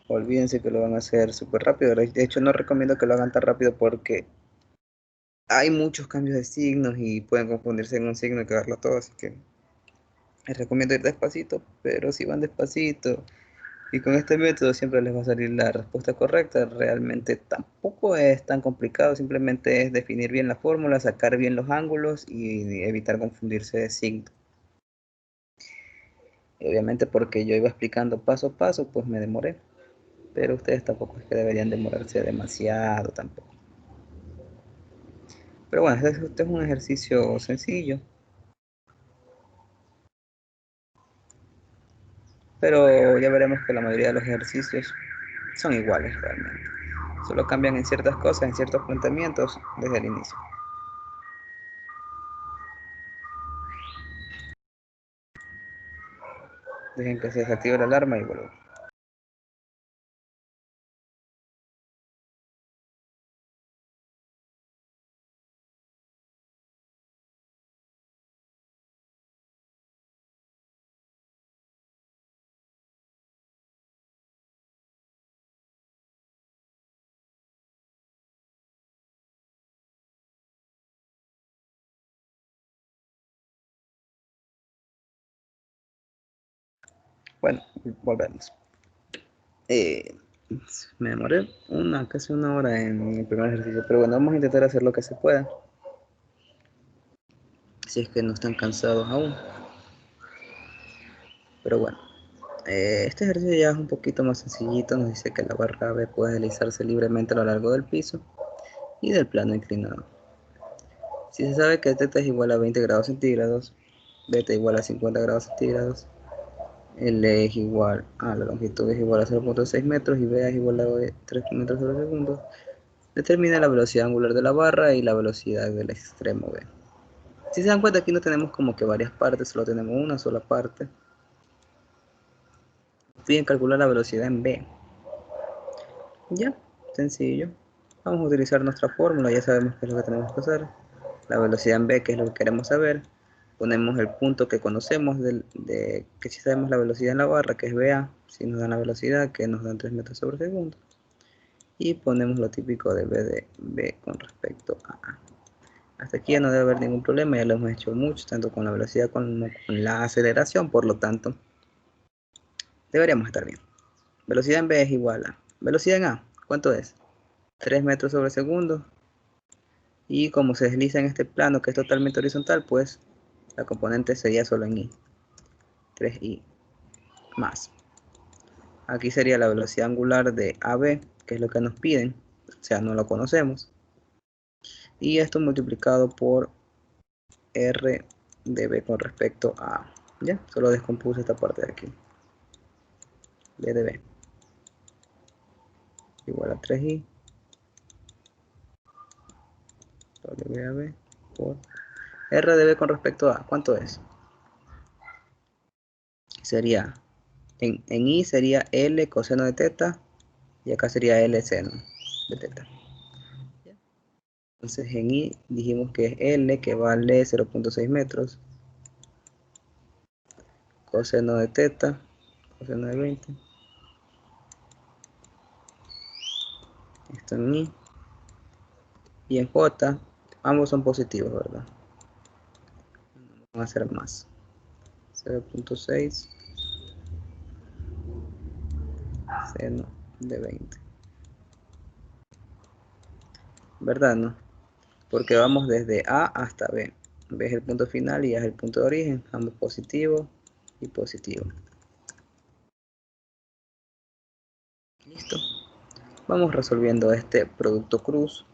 olvídense que lo van a hacer súper rápido. De hecho, no recomiendo que lo hagan tan rápido porque hay muchos cambios de signos y pueden confundirse en un signo y quedarlo todo. Así que les recomiendo ir despacito, pero si van despacito y con este método siempre les va a salir la respuesta correcta. Realmente tampoco es tan complicado, simplemente es definir bien la fórmula, sacar bien los ángulos y evitar confundirse de signo. Y obviamente porque yo iba explicando paso a paso, pues me demoré. Pero ustedes tampoco es que deberían demorarse demasiado tampoco. Pero bueno, este es un ejercicio sencillo, pero ya veremos que la mayoría de los ejercicios son iguales realmente. Solo cambian en ciertas cosas, en ciertos planteamientos desde el inicio. Dejen que se desactive la alarma y vuelvo. Bueno, volvemos. Eh, Me demoré casi una hora en el primer ejercicio, pero bueno, vamos a intentar hacer lo que se pueda. Si es que no están cansados aún. Pero bueno, este ejercicio ya es un poquito más sencillito. Nos dice que la barra B puede deslizarse libremente a lo largo del piso y del plano inclinado. Si se sabe que θ es igual a 20 grados centígrados, beta igual a 50 grados centígrados, L es igual a la longitud es igual a 0.6 metros y B es igual a 3 metros sobre segundo, determina la velocidad angular de la barra y la velocidad del extremo B. Si se dan cuenta, aquí no tenemos como que varias partes, solo tenemos una sola parte. Piden calcular la velocidad en B. Ya, sencillo. Vamos a utilizar nuestra fórmula, ya sabemos qué es lo que tenemos que hacer. La velocidad en B, que es lo que queremos saber. Ponemos el punto que conocemos, que si sabemos la velocidad en la barra, que es BA, si nos dan la velocidad, que nos dan 3 metros sobre segundo. Y ponemos lo típico de B de B con respecto a A. Hasta aquí ya no debe haber ningún problema, ya lo hemos hecho mucho, tanto con la velocidad como con la aceleración, por lo tanto, deberíamos estar bien. Velocidad en B es igual a velocidad en A, ¿cuánto es? 3 metros sobre segundo. Y como se desliza en este plano que es totalmente horizontal, pues la componente sería solo en I. 3I más. Aquí sería la velocidad angular de AB, que es lo que nos piden, o sea, no lo conocemos. Y esto multiplicado por R de B con respecto a A. Ya, solo descompuse esta parte de aquí. B de B igual a 3I WAB por R de B con respecto a A. ¿Cuánto es? Sería, en I sería L coseno de teta y acá sería L seno de teta. Entonces en I dijimos que es L, que vale 0.6 metros, coseno de teta, coseno de 20, esto en I, y en J, ambos son positivos, ¿verdad? a hacer más. 0.6 seno de 20. ¿Verdad, no? Porque vamos desde A hasta B. B es el punto final y A es el punto de origen. Ambos positivo y positivo. Listo. Vamos resolviendo este producto cruz.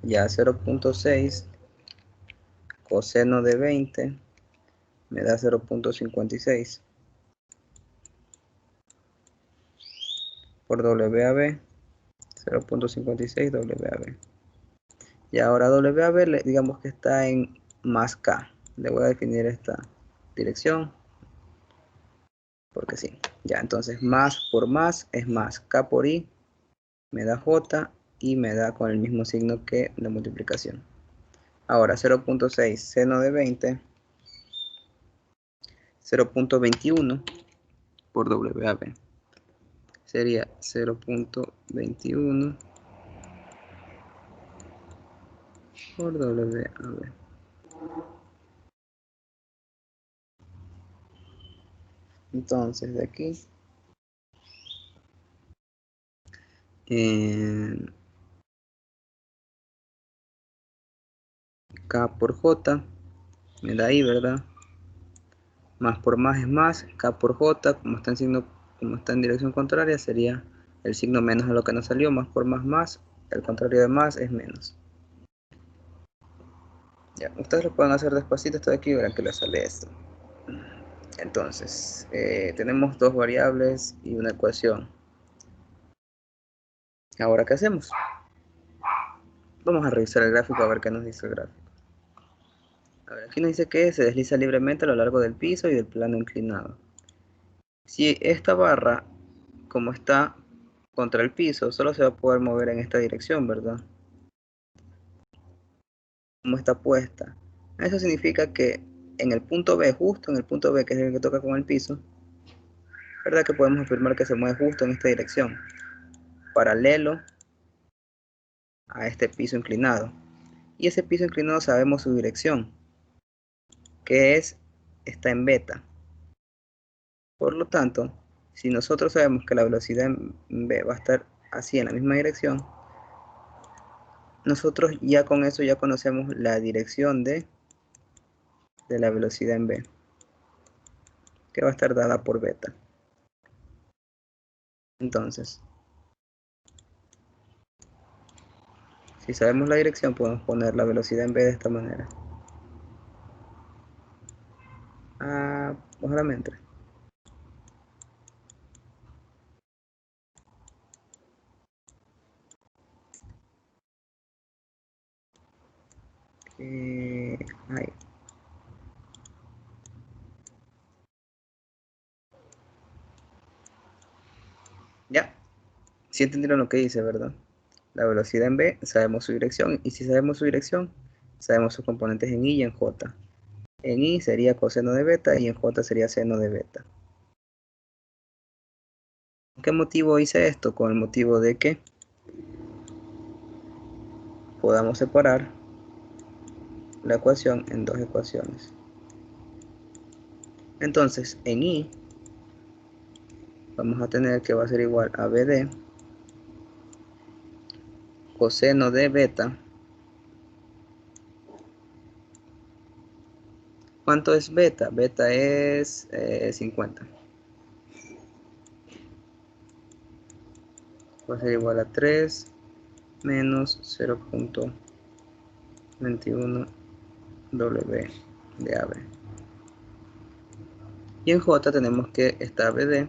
Ya 0.6 coseno de 20 me da 0.56 por WAB, 0.56 WAB. Y ahora WAB, digamos que está en más K. Le voy a definir esta dirección, porque sí. Ya, entonces más por más es más. K por I me da J y me da con el mismo signo que la multiplicación. Ahora 0.6 seno de 20, 0.21 por WAB. Sería 0.21 por WAB. Entonces de aquí K por J me da I, ¿verdad? Más por más es más, K por J, como está en dirección contraria, sería el signo menos a lo que nos salió, más por más, el contrario de más es menos. Ya, ustedes lo pueden hacer despacito hasta aquí y verán que les sale esto. Entonces, tenemos dos variables y una ecuación. Ahora, ¿qué hacemos? Vamos a revisar el gráfico a ver qué nos dice el gráfico. A ver, aquí nos dice que se desliza libremente a lo largo del piso y del plano inclinado. Si esta barra, como está contra el piso, solo se va a poder mover en esta dirección, ¿verdad? Como está puesta. Eso significa que en el punto B, justo en el punto B, que es el que toca con el piso, ¿verdad? Que podemos afirmar que se mueve justo en esta dirección, paralelo a este piso inclinado. Y ese piso inclinado sabemos su dirección, que está en beta. Por lo tanto, si nosotros sabemos que la velocidad en B va a estar así en la misma dirección, nosotros ya con eso ya conocemos la dirección de la velocidad en B, que va a estar dada por beta. Entonces, si sabemos la dirección, podemos poner la velocidad en B de esta manera. Ojalá me entre. Ahí. Ya, si entendieron lo que dice, ¿verdad? La velocidad en B, sabemos su dirección, y si sabemos su dirección, sabemos sus componentes en I y en J. En I sería coseno de beta y en J sería seno de beta. ¿Con qué motivo hice esto? Con el motivo de que podamos separar la ecuación en dos ecuaciones. Entonces, en I vamos a tener que va a ser igual a BD coseno de beta. ¿Cuánto es beta? Beta es 50. Va a ser igual a 3 menos 0.21 W de AB. Y en J tenemos que está BD,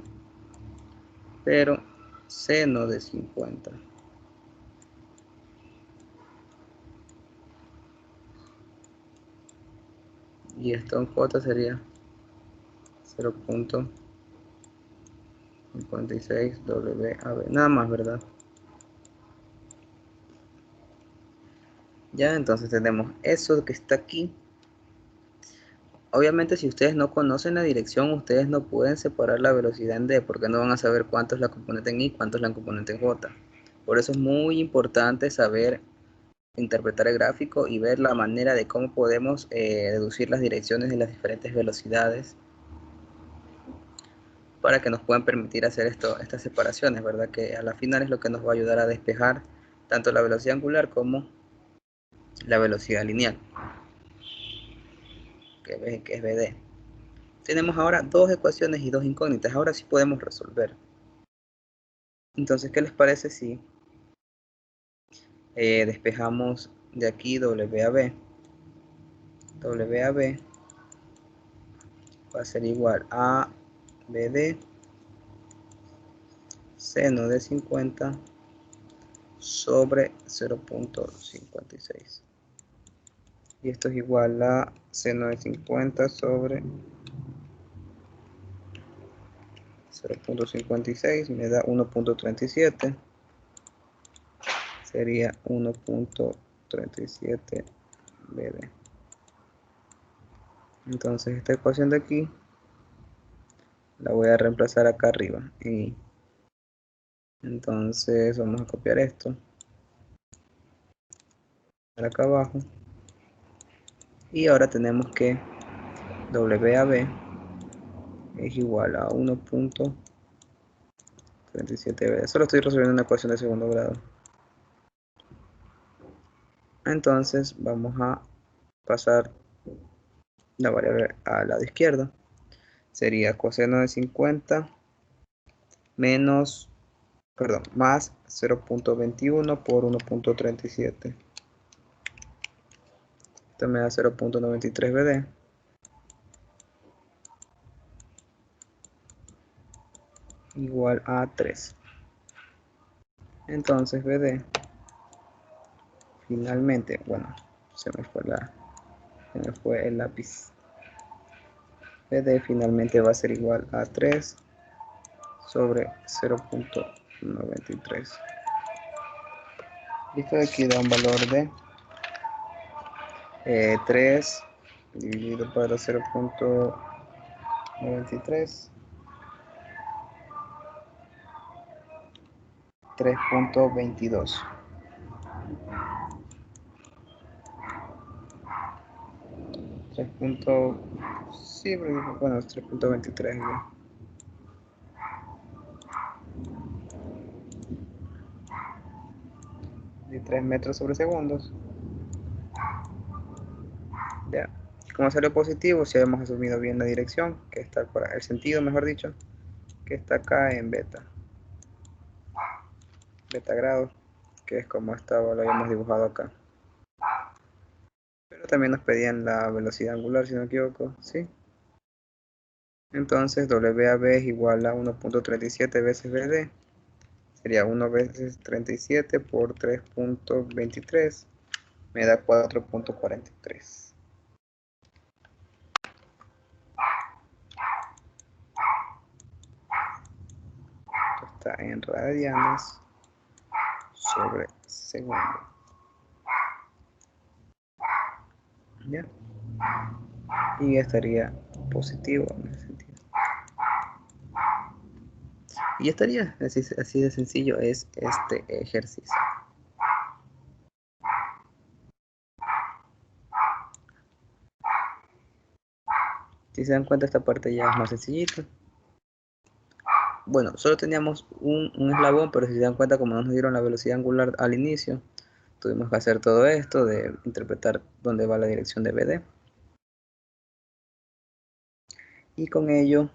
pero seno de 50. Y esto en J sería 0.56 WAB. Nada más, ¿verdad? Ya, entonces tenemos eso que está aquí. Obviamente, si ustedes no conocen la dirección, ustedes no pueden separar la velocidad en D, porque no van a saber cuánto es la componente en I, cuánto es la componente en J. Por eso es muy importante saber interpretar el gráfico y ver la manera de cómo podemos deducir las direcciones de las diferentes velocidades para que nos puedan permitir hacer estas separaciones, ¿verdad? Que a la final es lo que nos va a ayudar a despejar tanto la velocidad angular como la velocidad lineal, que es BD. Tenemos ahora dos ecuaciones y dos incógnitas. Ahora sí podemos resolver. Entonces, ¿qué les parece si despejamos de aquí W a B? W a B va a ser igual a BD seno de 50 sobre 0.56. Y esto es igual a seno de 50 sobre 0.56, me da 1.37. Sería 1.37 BD. Entonces esta ecuación de aquí la voy a reemplazar acá arriba. Y entonces vamos a copiar esto para acá abajo. Y ahora tenemos que WAB es igual a 1.37 BD. Solo estoy resolviendo una ecuación de segundo grado. Entonces vamos a pasar la variable al lado izquierdo. Sería coseno de 50 menos, perdón, más 0.21 por 1.37. Esto me da 0.93 BD. Igual a 3. Entonces BD finalmente, bueno, se me fue el lápiz. BD finalmente va a ser igual a 3 sobre 0.93. Esto de aquí da un valor de 3 dividido por 0.93, 3.22. Sí, bueno, 3.23. Y 3 metros sobre segundos. Ya. Como salió positivo, si hemos asumido bien la dirección, que está por el sentido, mejor dicho, que está acá en beta grados, que es como lo habíamos dibujado acá. Pero también nos pedían la velocidad angular, si no me equivoco, ¿sí? Entonces WAB es igual a 1.37 veces BD. Sería 1 veces 37 por 3.23. Me da 4.43. Está en radianes sobre segundo. ¿Ya? Y estaría positivo en ese sentido. Y estaría, así de sencillo es este ejercicio. Si se dan cuenta, esta parte ya es más sencillita. Bueno, solo teníamos un eslabón, pero si se dan cuenta, como no nos dieron la velocidad angular al inicio, tuvimos que hacer todo esto de interpretar dónde va la dirección de BD. Y con ello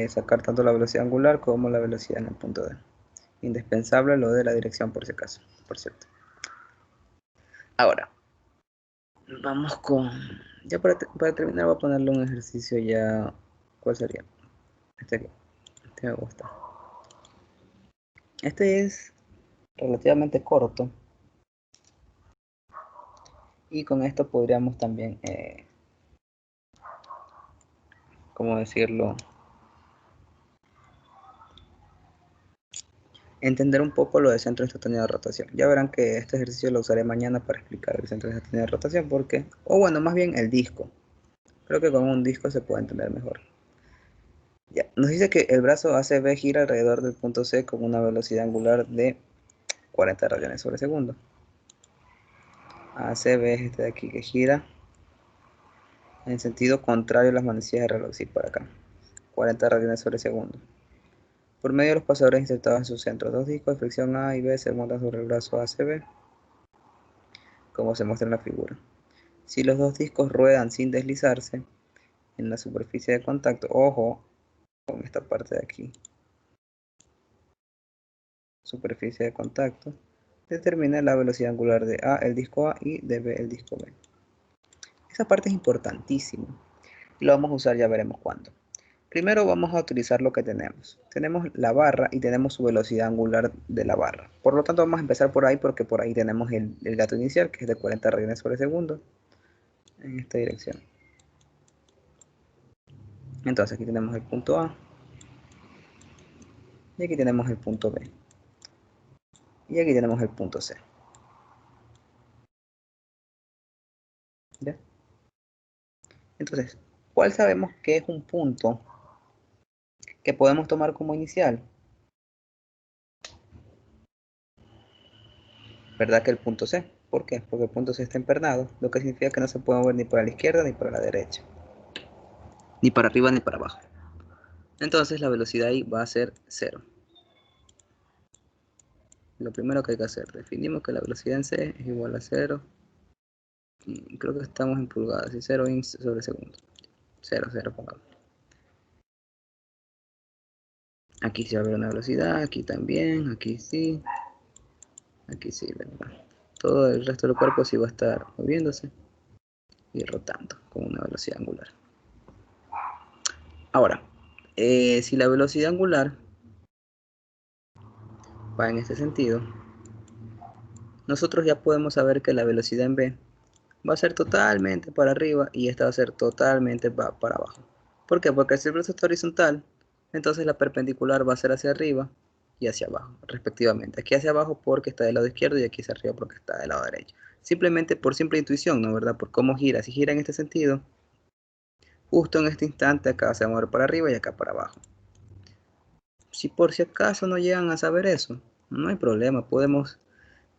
sacar tanto la velocidad angular como la velocidad en el punto D. Indispensable lo de la dirección por si acaso, por cierto. Ahora, vamos con... Ya para terminar voy a ponerle un ejercicio ya... ¿Cuál sería? Este me gusta. Este es relativamente corto. Y con esto podríamos también, ¿cómo decirlo? Entender un poco lo de centro instantáneo de rotación. Ya verán que este ejercicio lo usaré mañana para explicar el centro instantáneo de rotación, porque, o bueno, más bien el disco. Creo que con un disco se puede entender mejor. Ya, nos dice que el brazo ACB gira alrededor del punto C con una velocidad angular de 40 radianes sobre segundo. ACB es este de aquí que gira en sentido contrario a las manecillas de reloj, sí, por acá. 40 radianes sobre segundo. Por medio de los pasadores insertados en su centro, dos discos de fricción A y B se montan sobre el brazo ACB, como se muestra en la figura. Si los dos discos ruedan sin deslizarse en la superficie de contacto, ojo con esta parte de aquí, superficie de contacto, determina la velocidad angular de A el disco A y de B el disco B. Esa parte es importantísima y lo vamos a usar, ya veremos cuándo. Primero vamos a utilizar lo que tenemos. Tenemos la barra y tenemos su velocidad angular de la barra. Por lo tanto vamos a empezar por ahí porque por ahí tenemos el dato inicial que es de 40 radianes sobre segundo en esta dirección. Entonces aquí tenemos el punto A y aquí tenemos el punto B y aquí tenemos el punto C. ¿Ya? Entonces, ¿cuál sabemos que es un punto que podemos tomar como inicial? ¿Verdad que el punto C? ¿Por qué? Porque el punto C está empernado, lo que significa que no se puede mover ni para la izquierda ni para la derecha, ni para arriba ni para abajo. Entonces la velocidad ahí va a ser 0. Lo primero que hay que hacer, definimos que la velocidad en C es igual a 0. Y creo que estamos en pulgadas, y 0 in sobre segundo. 0, 0, pongamos. Aquí sí va a haber una velocidad, aquí también, aquí sí, ¿verdad? Todo el resto del cuerpo sí va a estar moviéndose y rotando con una velocidad angular. Ahora, si la velocidad angular va en este sentido, nosotros ya podemos saber que la velocidad en B va a ser totalmente para arriba y esta va a ser totalmente para abajo. ¿Por qué? Porque si el brazo está horizontal, entonces la perpendicular va a ser hacia arriba y hacia abajo, respectivamente. Aquí hacia abajo porque está del lado izquierdo y aquí hacia arriba porque está del lado derecho. Simplemente por simple intuición, ¿no? ¿Verdad? Por cómo gira. Si gira en este sentido, justo en este instante acá se va a mover para arriba y acá para abajo. Si por si acaso no llegan a saber eso, no hay problema. Podemos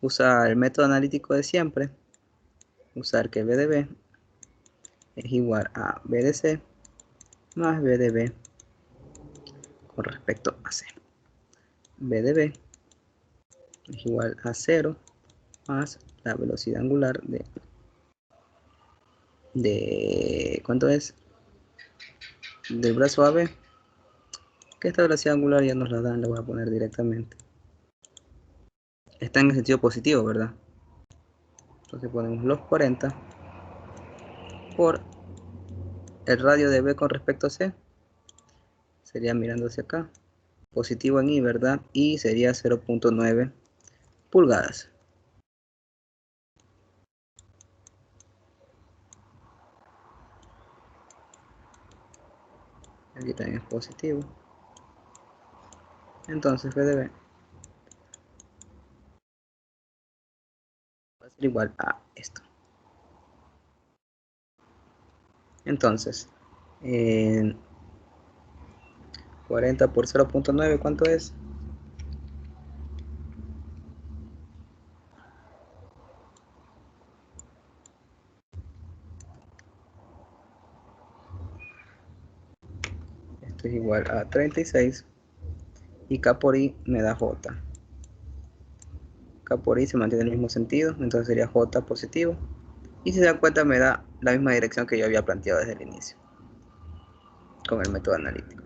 usar el método analítico de siempre. Usar que B de B es igual a B de C más B de B con respecto a C. B de B es igual a 0 más la velocidad angular de ¿cuánto es? Del brazo AB, que esta velocidad angular ya nos la dan, la voy a poner directamente. Está en el sentido positivo, ¿verdad? Entonces ponemos los 40 por el radio de B con respecto a C, sería mirando hacia acá, positivo en I, ¿verdad? Y sería 0.9 pulgadas. Aquí también es positivo. Entonces B de B va a ser igual a esto. Entonces, 40 por 0.9, ¿cuánto es? Esto es igual a 36 y K por I me da J. K por I se mantiene en el mismo sentido, entonces sería J positivo. Y si se dan cuenta me da la misma dirección que yo había planteado desde el inicio, con el método analítico.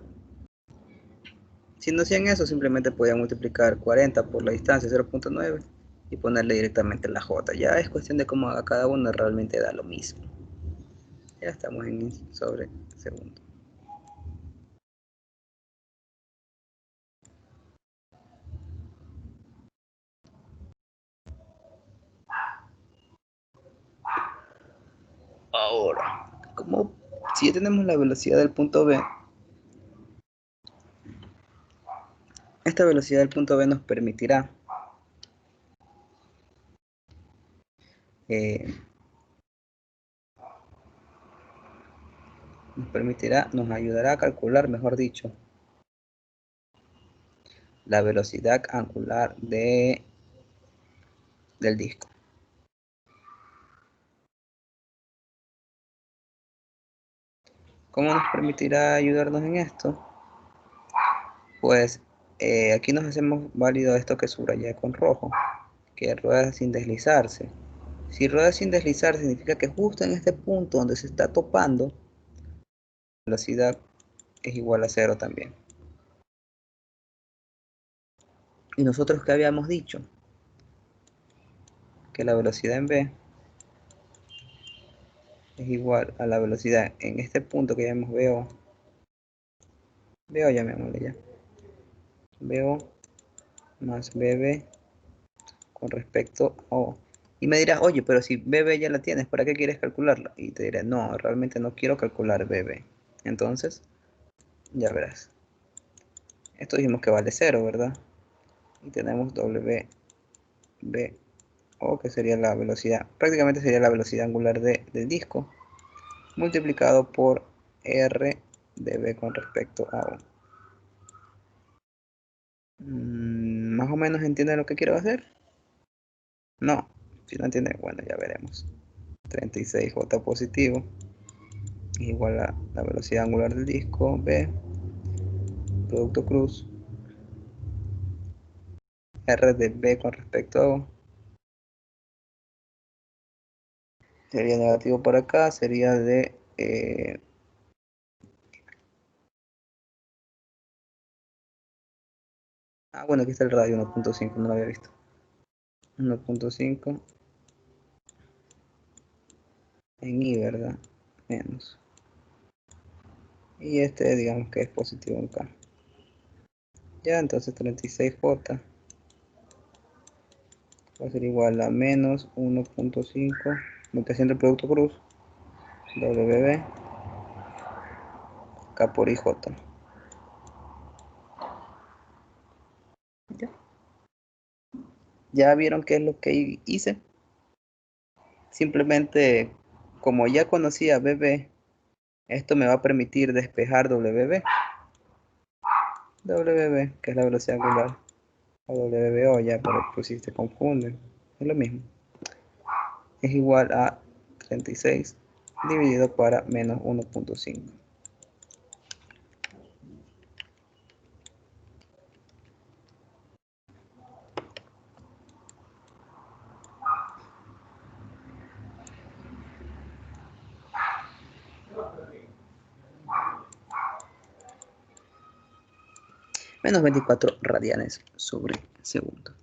Si no hacían eso, simplemente podían multiplicar 40 por la distancia 0.9 y ponerle directamente la J. Ya es cuestión de cómo haga cada uno, realmente da lo mismo. Ya estamos en sobre segundo. Ahora, como si ya tenemos la velocidad del punto B, esta velocidad del punto B nos permitirá eh, nos ayudará a calcular, mejor dicho, la velocidad angular del disco. ¿Cómo nos permitirá ayudarnos en esto? Pues aquí nos hacemos válido esto que subrayé con rojo, que rueda sin deslizarse. Si rueda sin deslizar significa que justo en este punto donde se está topando, la velocidad es igual a 0 también. Y nosotros que habíamos dicho que la velocidad en v es igual a la velocidad en este punto que llamamos VO llamémosle ya, VO más BB con respecto a O. Y me dirás, oye, pero si BB ya la tienes, ¿para qué quieres calcularla? Y te diré, no, realmente no quiero calcular BB. Entonces, ya verás. Esto dijimos que vale 0, ¿verdad? Y tenemos WBO, que sería la velocidad, prácticamente sería la velocidad angular del disco, multiplicado por R de B con respecto a O. ¿Más o menos entienden lo que quiero hacer? No, si no entienden, bueno, ya veremos. 36J positivo es igual a la velocidad angular del disco, B, producto cruz, R de B con respecto a O. Sería negativo por acá, sería de... bueno, aquí está el radio 1.5, no lo había visto. 1.5 en I, ¿verdad? Menos. Y este digamos que es positivo en K. Ya, entonces 36J va a ser igual a menos 1.5 multiplicación del producto cruz WB K por IJ. ¿Ya? ¿Ya vieron qué es lo que hice? Simplemente, como ya conocía BB, esto me va a permitir despejar WB. WB, que es la velocidad angular. O WBO, ya, pero si se confunden, es lo mismo. Es igual a 36 dividido para menos 1.5. Menos 24 radianes sobre segundo.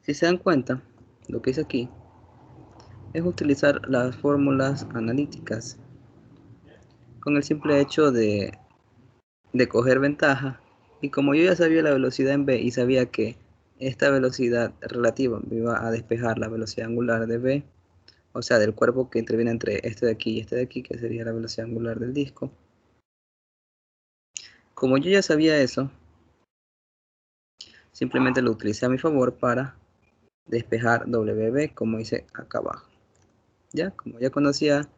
Si se dan cuenta, lo que hice aquí es utilizar las fórmulas analíticas con el simple hecho de coger ventaja. Y como yo ya sabía la velocidad en B y sabía que esta velocidad relativa me iba a despejar la velocidad angular de B, o sea, del cuerpo que interviene entre este de aquí y este de aquí, que sería la velocidad angular del disco. Como yo ya sabía eso, simplemente lo utilicé a mi favor para despejar WB, como hice acá abajo. Ya, como ya conocía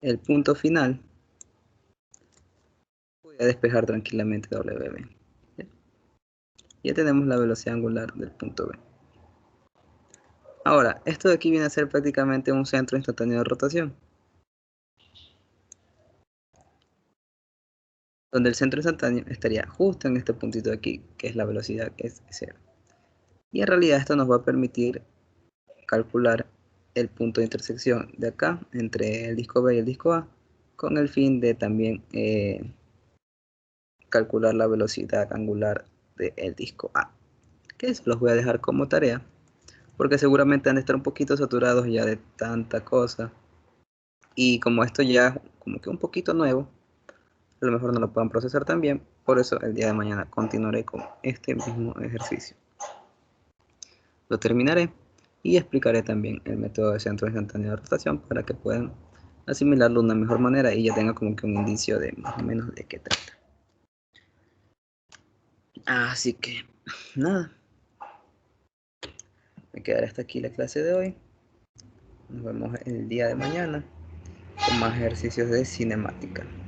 el punto final, voy a despejar tranquilamente WB. Ya tenemos la velocidad angular del punto B. Ahora, esto de aquí viene a ser prácticamente un centro instantáneo de rotación, donde el centro instantáneo estaría justo en este puntito de aquí, que es la velocidad, que es 0. Y en realidad esto nos va a permitir calcular el punto de intersección de acá, entre el disco B y el disco A, con el fin de también calcular la velocidad angular del disco A, que se los voy a dejar como tarea, porque seguramente han de estar un poquito saturados ya de tanta cosa, y como esto ya es como que un poquito nuevo, a lo mejor no lo puedan procesar tan bien, por eso el día de mañana continuaré con este mismo ejercicio. Lo terminaré y explicaré también el método de centro instantáneo de rotación para que puedan asimilarlo de una mejor manera y ya tenga como que un indicio de más o menos de qué trata. Así que, nada, me quedaré hasta aquí la clase de hoy. Nos vemos el día de mañana con más ejercicios de cinemática.